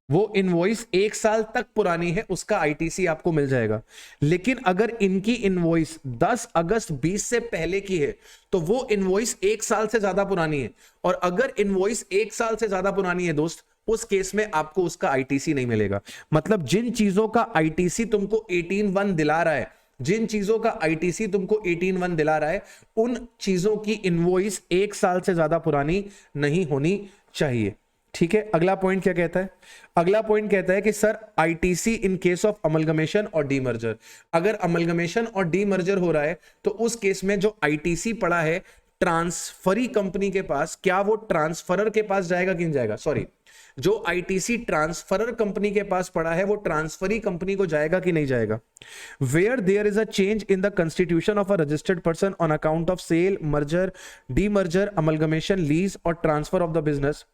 वो इनवॉइस 1 साल तक पुरानी है, उसका आईटीसी आपको मिल जाएगा। लेकिन अगर इनकी इनवॉइस 10 अगस्त 20 से पहले की है तो वो इनवॉइस 1 साल से ज्यादा पुरानी है, और अगर इनवॉइस 1 साल से ज्यादा पुरानी है दोस्त, उस केस में आपको उसका आईटीसी नहीं मिलेगा। मतलब जिन चीजों का आईटीसी तुमको 18(1) दिला रहा है, जिन चीजों का आईटीसी तुमको 18(1) दिला रहा है, उन चीजों की इनवॉइस 1 साल से ज्यादा पुरानी नहीं होनी चाहिए। ठीक है, अगला पॉइंट क्या कहता है? अगला पॉइंट कहता है कि sir ITC in case of amalgamation और डीमर्जर। अगर अमलगमेशन और डीमर्जर हो रहा है तो उस केस में जो आईटीसी पड़ा है ट्रांसफरी कंपनी के पास, क्या वो ट्रांसफरर के पास जाएगा कि नहीं जाएगा? सॉरी, जो आईटीसी ट्रांसफरर कंपनी के पास पड़ा है वो ट्रांसफरी कंपनी को जाएगा कि नहीं जाएगा? Where there is a change in the constitution of a registered person on account of sale, merger, demerger, amalgamation, lease और transfer of the business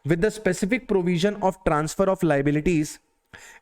with the specific provision of transfer of liabilities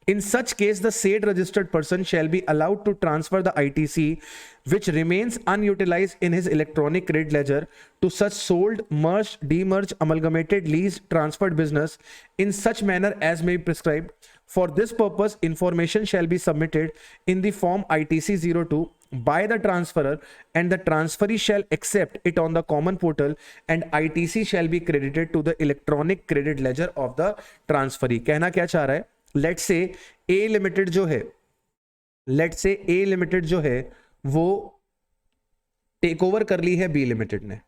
In such case, the said registered person shall be allowed to transfer the ITC which remains unutilized in his electronic credit ledger to such sold, merged, demerged, amalgamated, leased, transferred business in such manner as may be prescribed. For this purpose, information shall be submitted in the form ITC 02 by the transferor, and the transferee shall accept it on the common portal, and ITC shall be credited to the electronic credit ledger of the transferee. कहना क्या चाह रहा है? लेट्स से ए लिमिटेड जो है वो टेक ओवर कर ली है बी लिमिटेड ने,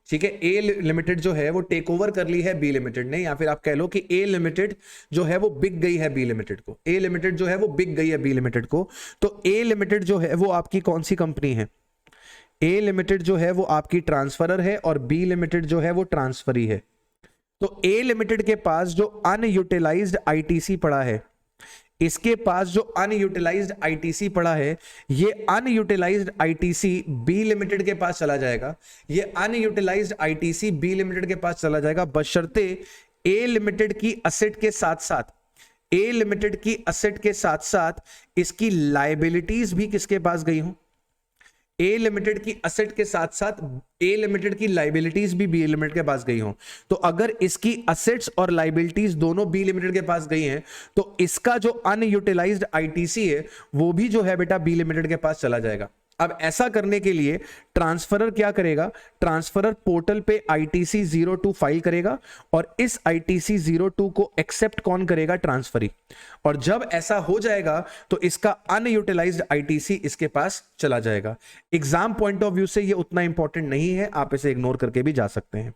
ठीक है। ए लिमिटेड जो है वो टेक ओवर कर ली है बी लिमिटेड ने, या फिर आप कह लो कि ए लिमिटेड जो है वो बिक गई है बी लिमिटेड को। ए लिमिटेड जो है वो बिक गई है बी लिमिटेड को। तो ए लिमिटेड जो है वो आपकी कौन सी कंपनी है? ए लिमिटेड जो है वो आपकी ट्रांसफरर है और बी लिमिटेड जो है वो ट्रांसफरी है। तो ए लिमिटेड के पास जो अनयूटिलाइज्ड आईटीसी पड़ा है, इसके पास जो अनयूटिलाइज्ड आईटीसी पड़ा है, ये अनयूटिलाइज्ड आईटीसी बी लिमिटेड के पास चला जाएगा। ये अनयूटिलाइज्ड आईटीसी बी लिमिटेड के पास चला जाएगा, बशर्ते ए लिमिटेड की असेट के साथ साथ इसकी लायबिलिटीज भी किसके पास गई हो? ए लिमिटेड की असेट के साथ साथ ए लिमिटेड की लायबिलिटीज भी बी लिमिटेड के पास गई हो। तो अगर इसकी असेट्स और लायबिलिटीज दोनों बी लिमिटेड के पास गई हैं, तो इसका जो अनयूटिलाइज्ड आईटीसी है वो भी जो है बेटा बी लिमिटेड के पास चला जाएगा। अब ऐसा करने के लिए ट्रांसफरर क्या करेगा? ट्रांसफरर पोर्टल पे ITC 02 फाइल करेगा और इस ITC 02 को एक्सेप्ट कौन करेगा? ट्रांसफरी। और जब ऐसा हो जाएगा तो इसका अनयूटिलाइज्ड ITC इसके पास चला जाएगा। एग्जाम पॉइंट ऑफ व्यू से ये उतना इंपॉर्टेंट नहीं है, आप इसे इग्नोर करके भी जा सकते हैं।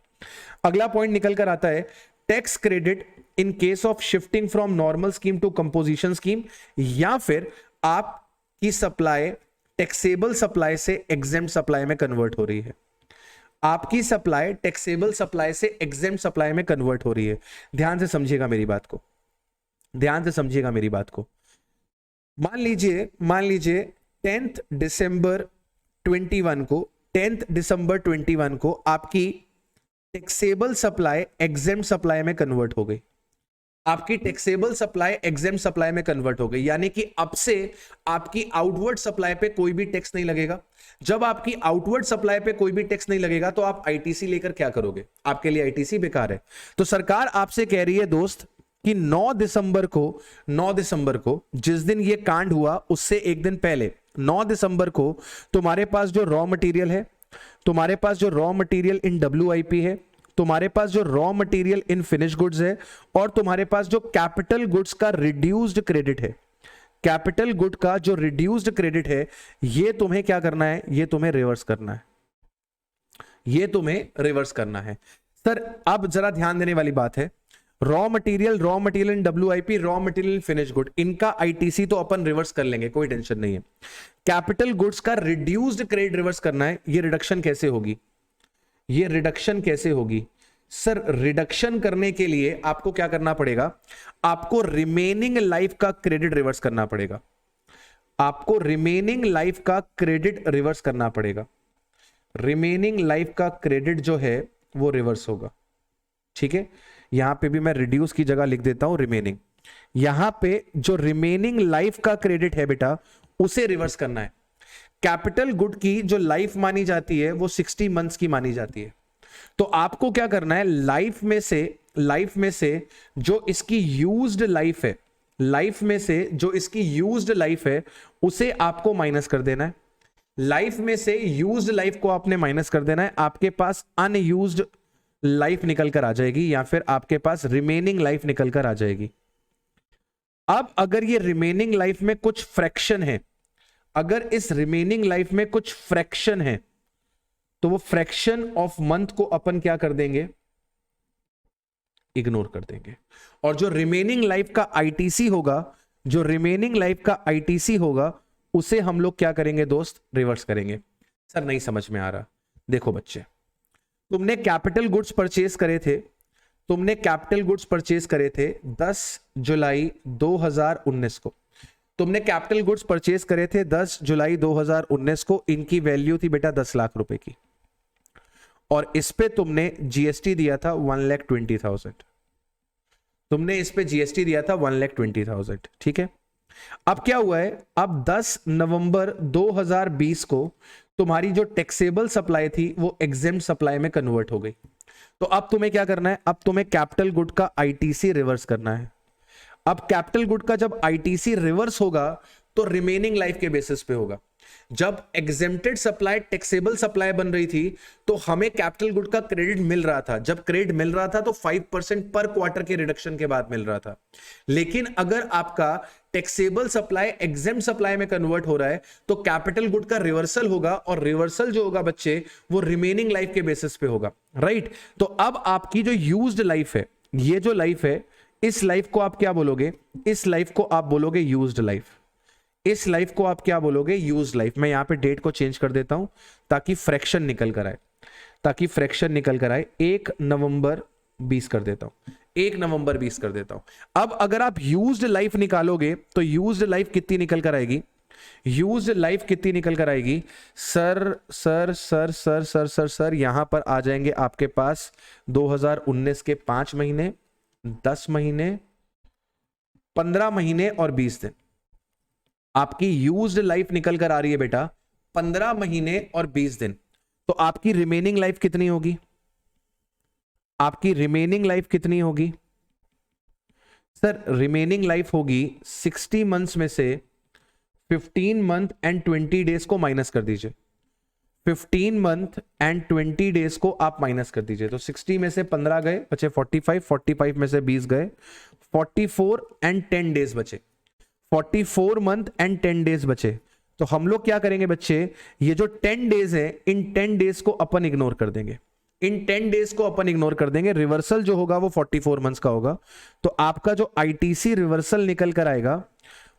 अगला पॉइंट निकल कर आता है tax credit in case of shifting from normal scheme to composition scheme, या फिर आपकी सप्लाई टैक्सेबल सप्लाई से एग्जेम्प्ट सप्लाई में कन्वर्ट हो रही है। आपकी सप्लाई टैक्सेबल सप्लाई से एग्जेम्प्ट सप्लाई में कन्वर्ट हो रही है। ध्यान से समझिएगा मेरी बात को, मान लीजिए 10 दिसंबर 21 को आपकी टैक्सेबल सप्लाई एग्जेम्प्ट सप्लाई में कन्वर्ट हो गई। आपकी टैक्सेबल सप्लाई एग्जेम्प्ट सप्लाई में कन्वर्ट हो गई, यानी कि अब से आपकी आउटवर्ड सप्लाई पे कोई भी टैक्स नहीं लगेगा। जब आपकी आउटवर्ड सप्लाई पे कोई भी टैक्स नहीं लगेगा तो आप आईटीसी लेकर क्या करोगे? आपके लिए आईटीसी बेकार है। तो सरकार आपसे कह रही है दोस्त कि 9 दिसंबर को जिस दिन ये कांड हुआ उससे एक दिन पहले 9 दिसंबर को तुम्हारे पास जो रॉ मटेरियल है, तुम्हारे पास जो रॉ मटेरियल इन WIP है, तुम्हारे पास जो raw material in finish goods है, और तुम्हारे पास जो कैपिटल गुड्स का रिड्यूस्ड क्रेडिट है, कैपिटल गुड का जो रिड्यूस्ड क्रेडिट है, ये तुम्हें क्या करना है? ये तुम्हें रिवर्स करना है। सर अब जरा ध्यान देने वाली बात है, raw material in WIP, raw material in finish good, इनका आईटीसी तो अपन रिवर्स कर लेंगे, कोई टेंशन नहीं है। कैपिटल गुड्स का रिड्यूस्ड क्रेडिट रिवर्स करना है। ये रिडक्शन कैसे होगी? सर रिडक्शन करने के लिए आपको क्या करना पड़ेगा? आपको रिमेनिंग लाइफ का क्रेडिट रिवर्स करना पड़ेगा। रिमेनिंग लाइफ का क्रेडिट जो है वो रिवर्स होगा, ठीक है। यहां पे भी मैं रिड्यूस की जगह लिख देता हूं रिमेनिंग। यहां पे जो रिमेनिंग लाइफ का क्रेडिट है बेटा, उसे रिवर्स करना है। कैपिटल गुड की जो लाइफ मानी जाती है वो 60 मंथ्स की मानी जाती है। तो आपको क्या करना है? लाइफ में से जो इसकी यूज्ड लाइफ है उसे आपको माइनस कर देना है। लाइफ में से यूज्ड लाइफ को आपने माइनस कर देना है। आपके पास अनयूज्ड लाइफ निकल कर आ जाएगी, या फिर आपके पास रिमेनिंग लाइफ निकल कर आ जाएगी। अब अगर ये रिमेनिंग लाइफ में कुछ फ्रैक्शन है, अगर इस रिमेनिंग लाइफ में कुछ फ्रैक्शन है, तो वो फ्रैक्शन ऑफ मंथ को अपन क्या कर देंगे? इग्नोर कर देंगे। और जो रिमेनिंग लाइफ का आईटीसी होगा, उसे हम लोग क्या करेंगे दोस्त? रिवर्स करेंगे। सर नहीं समझ में आ रहा। देखो बच्चे, तुमने कैपिटल गुड्स परचेज करे थे 10 जुलाई 2019 को। तुमने कैपिटल गुड्स परचेज करे थे 10 जुलाई 2019 को। इनकी वैल्यू थी बेटा 10 लाख रुपए की, और इस पे तुमने जीएसटी दिया था 1,20,000। तुमने इस पे जीएसटी दिया था 1,20,000, ठीक है। अब क्या हुआ है, अब 10 नवंबर 2020 को तुम्हारी जो टैक्सेबल सप्लाई थी वो एग्जेम्प्ट सप्लाई में कन्वर्ट हो गई। तो अब तुम्हें क्या करना है, अब तुम्हें कैपिटल गुड का आईटीसी रिवर्स करना है। अब कैपिटल गुड का जब आईटीसी रिवर्स होगा तो रिमेनिंग लाइफ के बेसिस पे होगा। जब एग्जेम्प्टेड सप्लाई टैक्सेबल सप्लाई बन रही थी तो हमें कैपिटल गुड का क्रेडिट मिल रहा था। जब क्रेडिट मिल रहा था तो 5% पर क्वार्टर के रिडक्शन के बाद मिल रहा था। लेकिन अगर आपका टैक्सेबल सप्लाई एग्जेम्प्ट सप्लाई में कन्वर्ट हो रहा है तो कैपिटल गुड का रिवर्सल होगा, और रिवर्सल जो होगा बच्चे वो रिमेनिंग लाइफ के बेसिस पे होगा, राइट। तो अब आपकी जो यूज्ड लाइफ है, ये जो लाइफ है, इस लाइफ को आप क्या बोलोगे, इस लाइफ को आप बोलोगे यूज्ड लाइफ। इस लाइफ को आप क्या बोलोगे, यूज्ड लाइफ। मैं यहां पे डेट को चेंज कर देता हूं ताकि फ्रैक्शन निकल कर आए, 1 नवंबर 20 कर देता हूं, 1 नवंबर 20 कर देता हूं। अब अगर आप यूज्ड लाइफ निकालोगे तो यूज्ड लाइफ कितनी निकल कर आएगी, यूज्ड लाइफ कितनी निकल कर आएगी, सर यहां पर आ जाएंगे आपके पास 2019 के 5 महीने, 10 महीने, 15 महीने और 20 दिन। आपकी यूज्ड लाइफ निकल कर आ रही है बेटा 15 महीने और 20 दिन। तो आपकी रिमेनिंग लाइफ कितनी होगी, आपकी रिमेनिंग लाइफ कितनी होगी सर, रिमेनिंग लाइफ होगी 60 मंथ्स में से 15 मंथ एंड 20 डेज को माइनस कर दीजिए। 15 मंथ एंड 20 डेज को आप माइनस कर दीजिए। तो 60 में से 15 गए, बचे 45, 45 में से 20 गए, 44 एंड 10 डेज बचे, 44 मंथ एंड 10 डेज बचे। तो हम लोग क्या करेंगे बच्चे, ये जो 10 डेज है इन 10 डेज को अपन इग्नोर कर देंगे, इन 10 डेज को अपन इग्नोर कर देंगे। रिवर्सल जो होगा वो 44 मंथ्स का होगा। तो आपका जो आईटीसी रिवर्सल निकल कर आएगा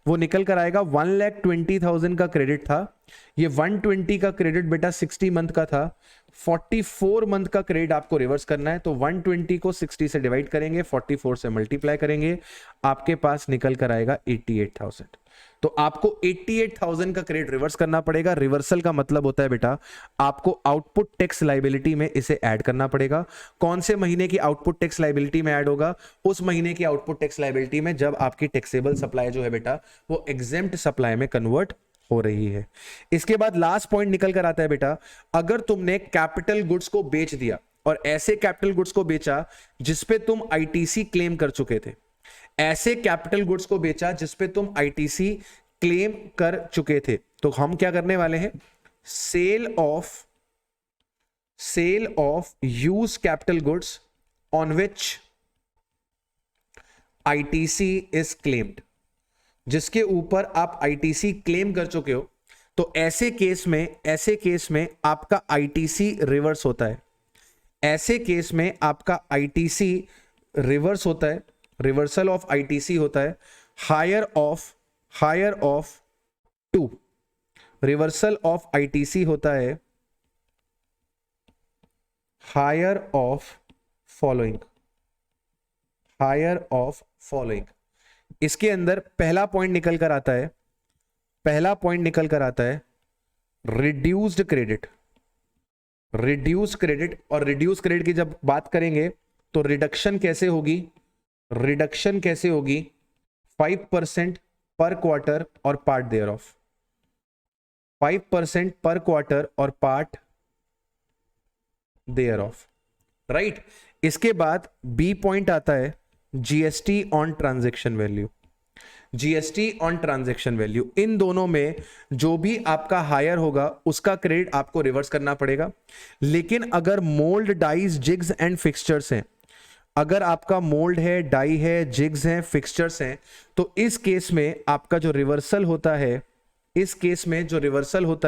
वो निकल कर आएगा 1,20,000 का क्रेडिट था, ये 120 का क्रेडिट बेटा 60 मंथ का था, 44 मंथ का क्रेडिट आपको रिवर्स करना है। तो 120 को 60 से डिवाइड करेंगे, 44 से मल्टीप्लाई करेंगे, आपके पास निकल कर आएगा 88,000। तो आपको 88,000 का क्रेडिट रिवर्स करना पड़ेगा। रिवर्सल का मतलब होता है बेटा आपको आउटपुट टैक्स लायबिलिटी में इसे ऐड करना पड़ेगा। कौन से महीने की आउटपुट टैक्स लायबिलिटी में ऐड होगा, उस महीने की आउटपुट टैक्स लायबिलिटी में जब आपकी टैक्सेबल सप्लाई जो है बेटा वो एग्जेम्प्ट सप्लाई में कन्वर्ट हो रही है। इसके बाद लास्ट पॉइंट निकल कर आता है बेटा, अगर तुमने कैपिटल गुड्स को बेच दिया और ऐसे कैपिटल गुड्स को बेचा जिसपे तुम आईटीसी क्लेम कर चुके थे, ऐसे कैपिटल गुड्स को बेचा जिसपे तुम आईटीसी क्लेम कर चुके थे, तो हम क्या करने वाले हैं, sale of use capital goods on which ITC is claimed, जिसके ऊपर आप आईटीसी क्लेम कर चुके हो। तो ऐसे केस में आपका आईटीसी रिवर्स होता है, ऐसे केस में आपका आईटीसी रिवर्स होता है, रिवर्सल ऑफ आईटीसी होता है higher of 2, reversal of ITC होता है हायर ऑफ फॉलोइंग। इसके अंदर पहला पॉइंट निकल कर आता है, रिड्यूस्ड क्रेडिट। और रिड्यूस क्रेडिट की जब बात करेंगे तो रिडक्शन कैसे होगी, 5% पर क्वार्टर और पार्ट देयर ऑफ, 5% पर क्वार्टर और पार्ट देयर ऑफ, राइट। इसके बाद बी पॉइंट आता है जीएसटी ऑन ट्रांजैक्शन वैल्यू। इन दोनों में जो भी आपका हायर होगा उसका क्रेडिट आपको रिवर्स करना पड़ेगा। लेकिन अगर mould, dies, jigs and fixtures हैं, अगर आपका मोल्ड है, डाई है, जिग्स हैं, फिक्सचर्स हैं, तो इस केस में आपका जो रिवर्सल होता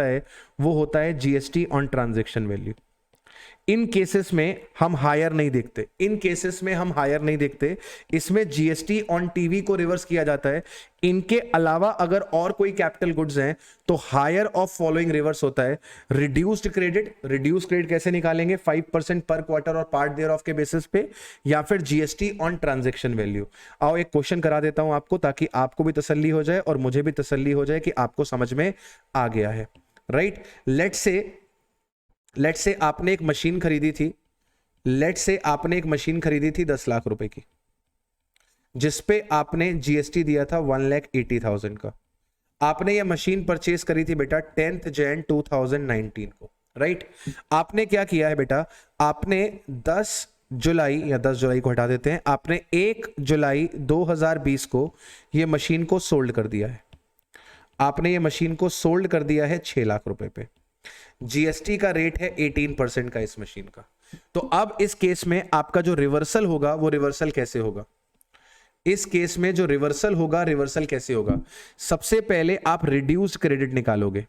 है, वो होता है GST on transaction value. In cases में हम हायर नहीं देखते, इसमें जीएसटी ऑन टीवी को रिवर्स किया जाता है। इनके अलावा अगर और कोई कैपिटल गुड्स हैं तो हायर ऑफ फॉलोइंग रिवर्स होता है। रिड्यूस्ड क्रेडिट कैसे निकालेंगे, 5% पर क्वार्टर और पार्ट देयर ऑफ के बेसिस पे, या फिर जीएसटी ऑन ट्रांजैक्शन वैल्यू। आओ एक क्वेश्चन करा देता हूं आपको ताकि आपको भी तसल्ली हो जाए और मुझे भी तसल्ली हो जाए कि आपको समझ में आ गया है, राइट। लेट्स से आपने एक मशीन खरीदी थी, 10 लाख रुपए की। जिसपे आपने जीएसटी दिया था 1,80,000 का। आपने ये मशीन परचेज करी थी बेटा 10th Jan 2019 को, राइट। आपने क्या किया है बेटा, आपने 10 जुलाई या 10 जुलाई को हटा देते हैं, आपने 1 जुलाई 2020 को ये मशीन को सोल्ड कर दिया है। आपने ये मशीन को सोल्ड कर दिया है 6 लाख रुपए पे। जीएसटी का रेट है 18% का इस मशीन का। तो अब इस केस में आपका जो रिवर्सल होगा वो रिवर्सल कैसे होगा, इस केस में जो रिवर्सल होगा, रिवर्सल कैसे होगा, सबसे पहले आप रिड्यूस्ड क्रेडिट निकालोगे।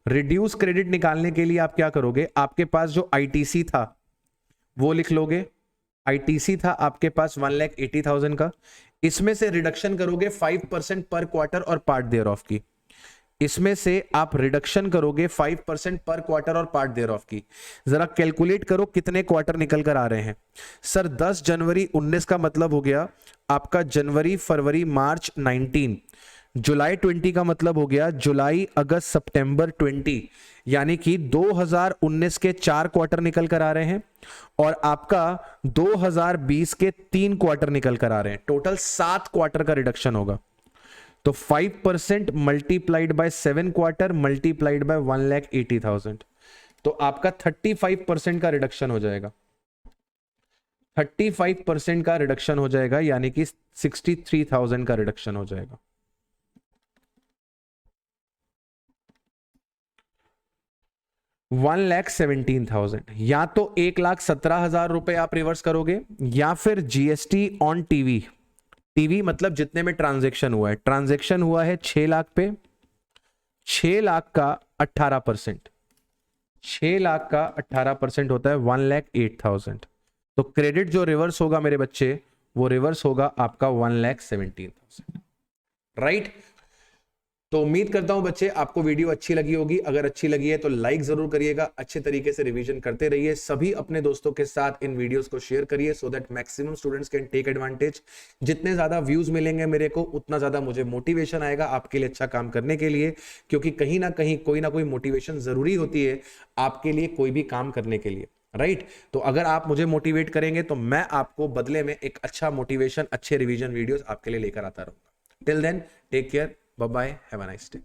रिड्यूस क्रेडिट निकालने के लिए आप क्या करोगे, आपके पास जो आईटीसी था वो लिख लोगे। आईटीसी था आपके पास 1,80,000 का, इसमें से रिडक्शन करोगे 5% पर क्वार्टर और पार्ट देयर ऑफ की। इसमें से आप रिडक्शन करोगे 5% पर क्वार्टर और पार्ट देयर ऑफ की। जरा कैलकुलेट करो कितने क्वार्टर निकल कर आ रहे हैं। सर 10 जनवरी 19 का मतलब हो गया आपका जनवरी फरवरी मार्च 19, जुलाई 20 का मतलब हो गया जुलाई अगस्त सितंबर 20, यानी कि 2019 के 4 क्वार्टर निकल कर आ रहे हैं और आपका 2020 के 3 क्वार्टर निकल कर आ रहे हैं। टोटल 7 क्वार्टर का रिडक्शन होगा। तो 5% multiplied by 7 quarter multiplied by 1,80,000, तो आपका 35% का रिडक्शन हो जाएगा। 35% का रिडक्शन हो जाएगा, यानी कि 63,000 का रिडक्शन हो जाएगा। $1,17,000, या तो 1,17,000 रुपए आप रिवर्स करोगे, या फिर जीएसटी ऑन टीवी। टीवी मतलब जितने में ट्रांजैक्शन हुआ है, ट्रांजैक्शन हुआ है 6 लाख पे, 6 लाख का 18%, 6 लाख का 18% होता है 1,08,000। तो क्रेडिट जो रिवर्स होगा मेरे बच्चे, वो रिवर्स होगा आपका 1,17,000, राइट। तो उम्मीद करता हूं बच्चे आपको वीडियो अच्छी लगी होगी। अगर अच्छी लगी है तो लाइक जरूर करिएगा, अच्छे तरीके से रिवीजन करते रहिए, सभी अपने दोस्तों के साथ इन वीडियोस को शेयर करिए so that maximum students can take advantage. जितने ज्यादा व्यूज मिलेंगे मेरे को, उतना ज्यादा मुझे मोटिवेशन आएगा आपके लिए अच्छा काम करने के लिए, क्योंकि कहीं ना कहीं कोई ना कोई मोटिवेशन जरूरी होती है आपके लिए कोई भी काम करने के लिए, राइट। तो अगर आप मुझे मोटिवेट करेंगे तो मैं आपको बदले में एक अच्छा मोटिवेशन, अच्छे रिवीजन वीडियोस आपके लिए लेकर आता रहूंगा। Till then take care, bye bye, have a nice day.